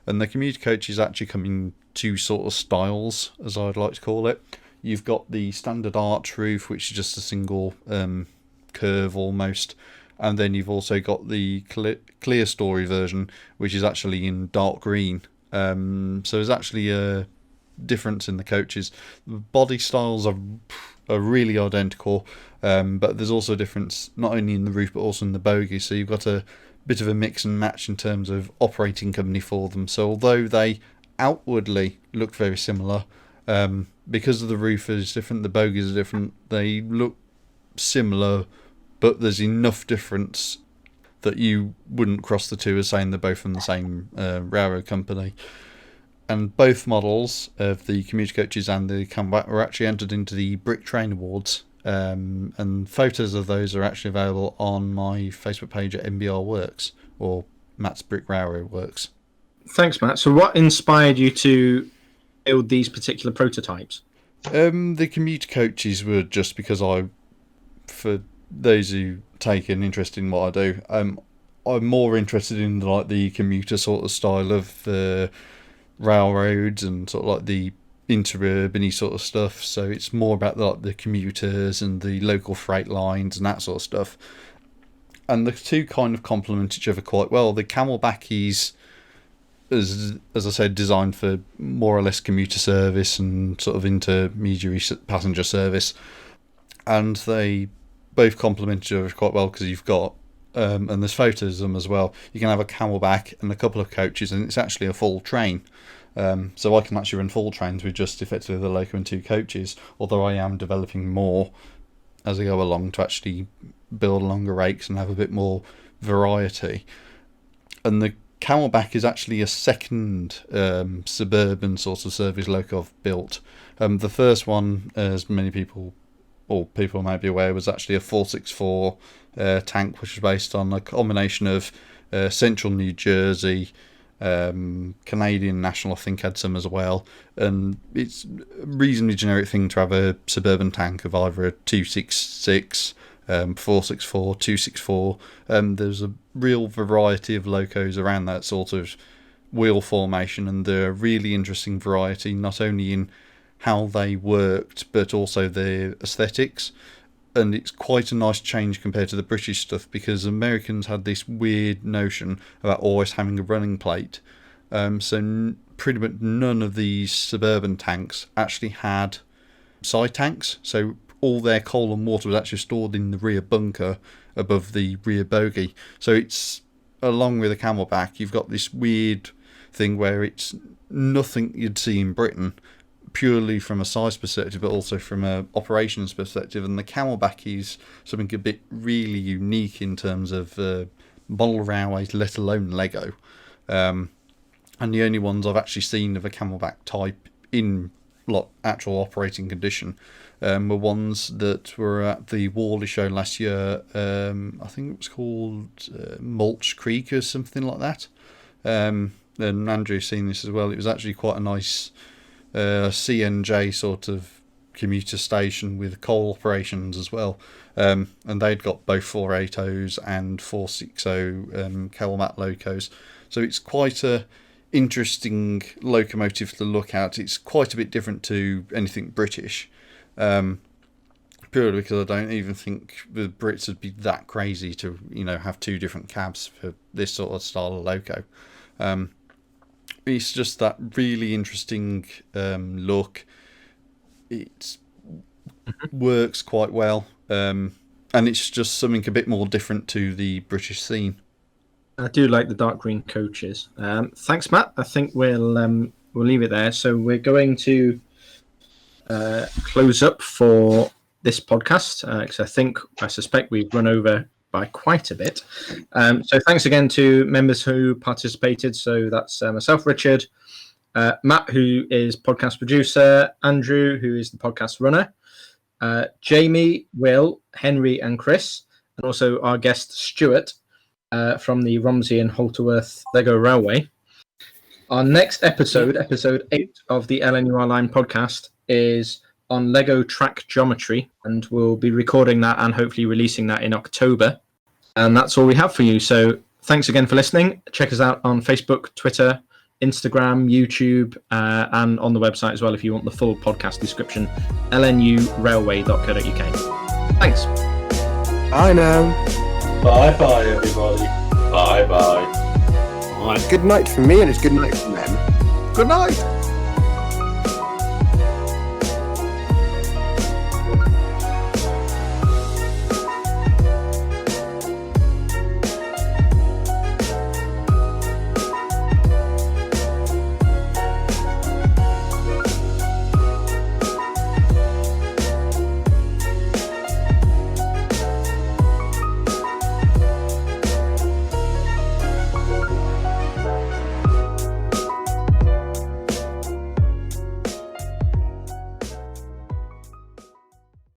And the commuter coaches actually come in two sort of styles, as I'd like to call it. You've got the standard arch roof, which is just a single curve almost, and then you've also got the clear story version, which is actually in dark green. So there's actually a difference in the coaches. The body styles are really identical, but there's also a difference not only in the roof but also in the bogie. So you've got a bit of a mix and match in terms of operating company for them. So although they outwardly look very similar, because of the roof is different, the bogies are different, they look similar, but there's enough difference that you wouldn't cross the two as saying they're both from the same railroad company. And both models of the commuter coaches and the Camelback were actually entered into the Brick Train Awards, and photos of those are actually available on my Facebook page at MBR Works, or Matt's Brick Railroad Works. Thanks, Matt. So what inspired you to build these particular prototypes? The commuter coaches were just because for those who take an interest in what I do, I'm more interested in the commuter sort of style of railroads and sort of the interurban-y sort of stuff. So it's more about the commuters and the local freight lines and that sort of stuff. And the two kind of complement each other quite well. The Camelback is, as I said, designed for more or less commuter service and sort of intermediary passenger service, and they both complement each other quite well because you've got and there's photos of them as well. You can have a Camelback and a couple of coaches, and it's actually a full train. So I can actually run full trains with just effectively the Loco and two coaches, although I am developing more as I go along to actually build longer rakes and have a bit more variety. And the Camelback is actually a second suburban sort of service Loco I've built. The first one, as many people may be aware, was actually a 464 tank, which was based on a combination of central New Jersey, Canadian National, I think, had some as well, and it's a reasonably generic thing to have a suburban tank of either a 266, 464, 264. There's a real variety of locos around that sort of wheel formation, and they're a really interesting variety, not only in how they worked but also their aesthetics. and it's quite a nice change compared to the British stuff, because Americans had this weird notion about always having a running plate. So pretty much none of these suburban tanks actually had side tanks. So all their coal and water was actually stored in the rear bunker above the rear bogie. So it's, along with a Camelback, you've got this weird thing where it's nothing you'd see in Britain, purely from a size perspective, but also from a operations perspective. And the Camelback is something a bit really unique in terms of model railways, let alone Lego. And the only ones I've actually seen of a Camelback type in actual operating condition were ones that were at the Worley show last year. I think it was called Mulch Creek or something like that. And Andrew's seen this as well. It was actually quite a nice CNJ sort of commuter station with coal operations as well. And they'd got both 480s and 460 Camelback locos. So it's quite a interesting locomotive to look at. It's quite a bit different to anything British, purely because I don't even think the Brits would be that crazy to, have two different cabs for this sort of style of loco. It's just that really interesting look. It works quite well, and it's just something a bit more different to the British scene. I do like the dark green coaches. Thanks, Matt. I think we'll leave it there. So we're going to close up for this podcast, because I suspect we've run over by quite a bit. So thanks again to members who participated. So that's myself, Richard, Matt, who is podcast producer, Andrew, who is the podcast runner, Jamie, Will, Henry, and Chris, and also our guest, Stuart, from the Romsey and Halterworth Lego Railway. Our next episode, episode 8 of the LNUR Line podcast, is on Lego track geometry, and we'll be recording that and hopefully releasing that in October. And that's all we have for you. So thanks again for listening. Check us out on Facebook, Twitter, Instagram, YouTube, and on the website as well if you want the full podcast description, lnurailway.co.uk. Thanks. Bye now. Bye-bye, everybody. Bye-bye. Good night from me, and it's good night from them. Good night.